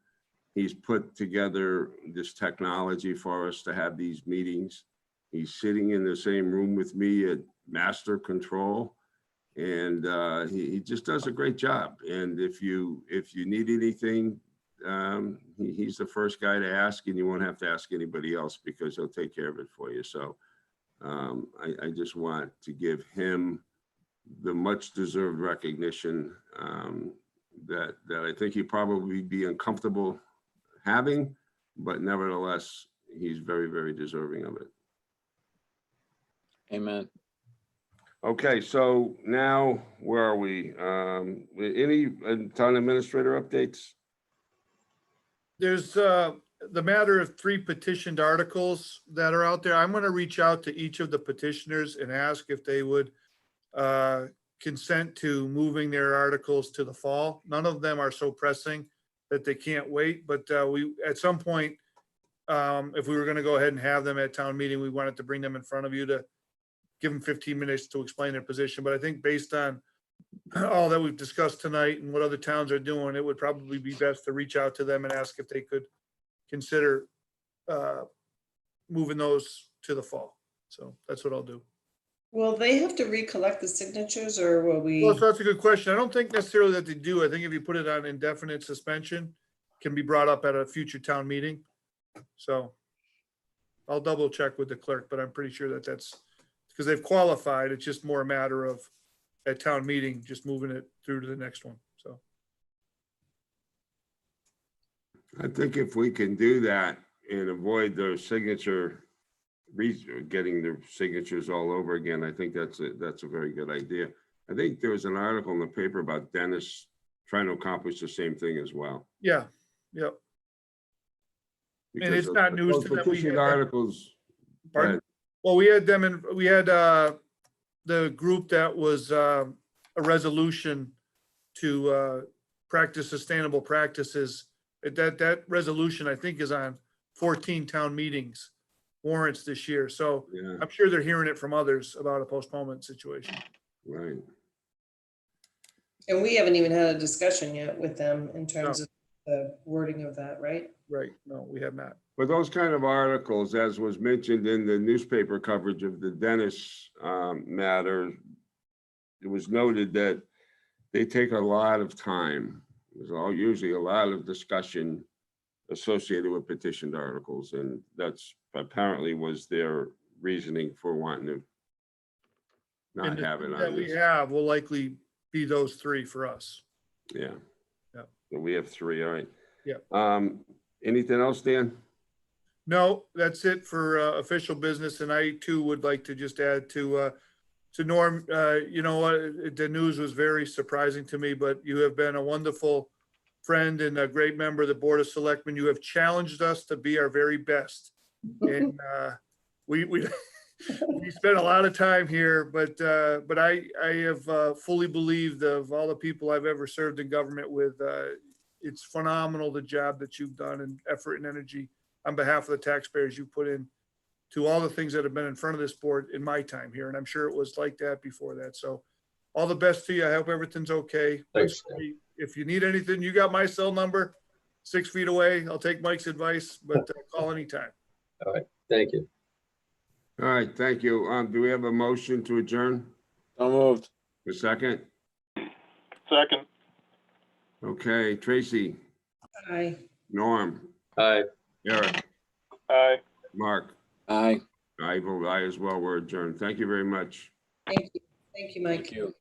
B: He's put together this technology for us to have these meetings. He's sitting in the same room with me at Master Control, and he just does a great job. And if you need anything, he's the first guy to ask, and you won't have to ask anybody else because he'll take care of it for you. So I just want to give him the much deserved recognition that I think he'd probably be uncomfortable having, but nevertheless, he's very, very deserving of it.
H: Amen.
B: Okay, so now where are we? Any town administrator updates?
F: There's the matter of 3 petitioned articles that are out there. I'm going to reach out to each of the petitioners and ask if they would consent to moving their articles to the fall. None of them are so pressing that they can't wait, but we, at some point, if we were going to go ahead and have them at town meeting, we wanted to bring them in front of you to give them 15 minutes to explain their position. But I think based on all that we've discussed tonight and what other towns are doing, it would probably be best to reach out to them and ask if they could consider moving those to the fall. So that's what I'll do.
E: Will they have to recollect the signatures, or will we?
F: Well, so that's a good question. I don't think necessarily that they do. I think if you put it on indefinite suspension, it can be brought up at a future town meeting. So I'll double check with the clerk, but I'm pretty sure that that's because they've qualified. It's just more a matter of at town meeting, just moving it through to the next one. So
B: I think if we can do that and avoid the signature, getting the signatures all over again, I think that's a very good idea. I think there was an article in the paper about Dennis trying to accomplish the same thing as well.
F: yeah, yep. And it's
B: Because
F: not news
B: those
F: to them. We
B: petitioned
F: had them-
B: articles.
F: Pardon? Well, we had them and we had the group that was a resolution to practice sustainable practices. That resolution, I think, is on 14 town meetings warrants this year. So
B: Yeah,
F: I'm sure they're hearing it from others about a postponement situation.
B: right.
E: And we haven't even had a discussion yet with them in terms of the wording of that, right?
F: Right. No, we have not.
B: For those kind of articles, as was mentioned in the newspaper coverage of the Dennis matter, it was noted that they take a lot of time. There's usually a lot of discussion associated with petitioned articles, and that's apparently was their reasoning for wanting to not
F: And the
B: have it
F: two
B: on
F: that we
B: this.
F: have will likely be those 3 for us.
B: Yeah.
F: Yep.
B: So we have 3, all right.
F: Yep.
B: Anything else, Dan?
F: No, that's it for official business. And I too would like to just add to Norm, you know what, the news was very surprising to me, but you have been a wonderful friend and a great member of the Board of Selectmen. You have challenged us to be our very best. And we spent a lot of time here, but I have fully believed of all the people I've ever served in government with, it's phenomenal the job that you've done and effort and energy on behalf of the taxpayers you put in to all the things that have been in front of this board in my time here. And I'm sure it was like that before that. So all the best to you. I hope everything's okay.
D: Thanks.
F: If you need anything, you got my cell number, 6 feet away. I'll take Mike's advice, but call anytime.
D: All right. Thank you.
B: All right, thank you. Do we have a motion to adjourn?
H: So moved.
B: A second?
G: Second.
B: Okay, Tracy,
E: Aye.
B: Norm,
D: Aye.
B: Eric,
G: Aye.
B: Mark,
H: Aye.
B: I vote aye as well. We're adjourned. Thank you very much.
E: Thank you. Thank you, Mike.
H: Thank you.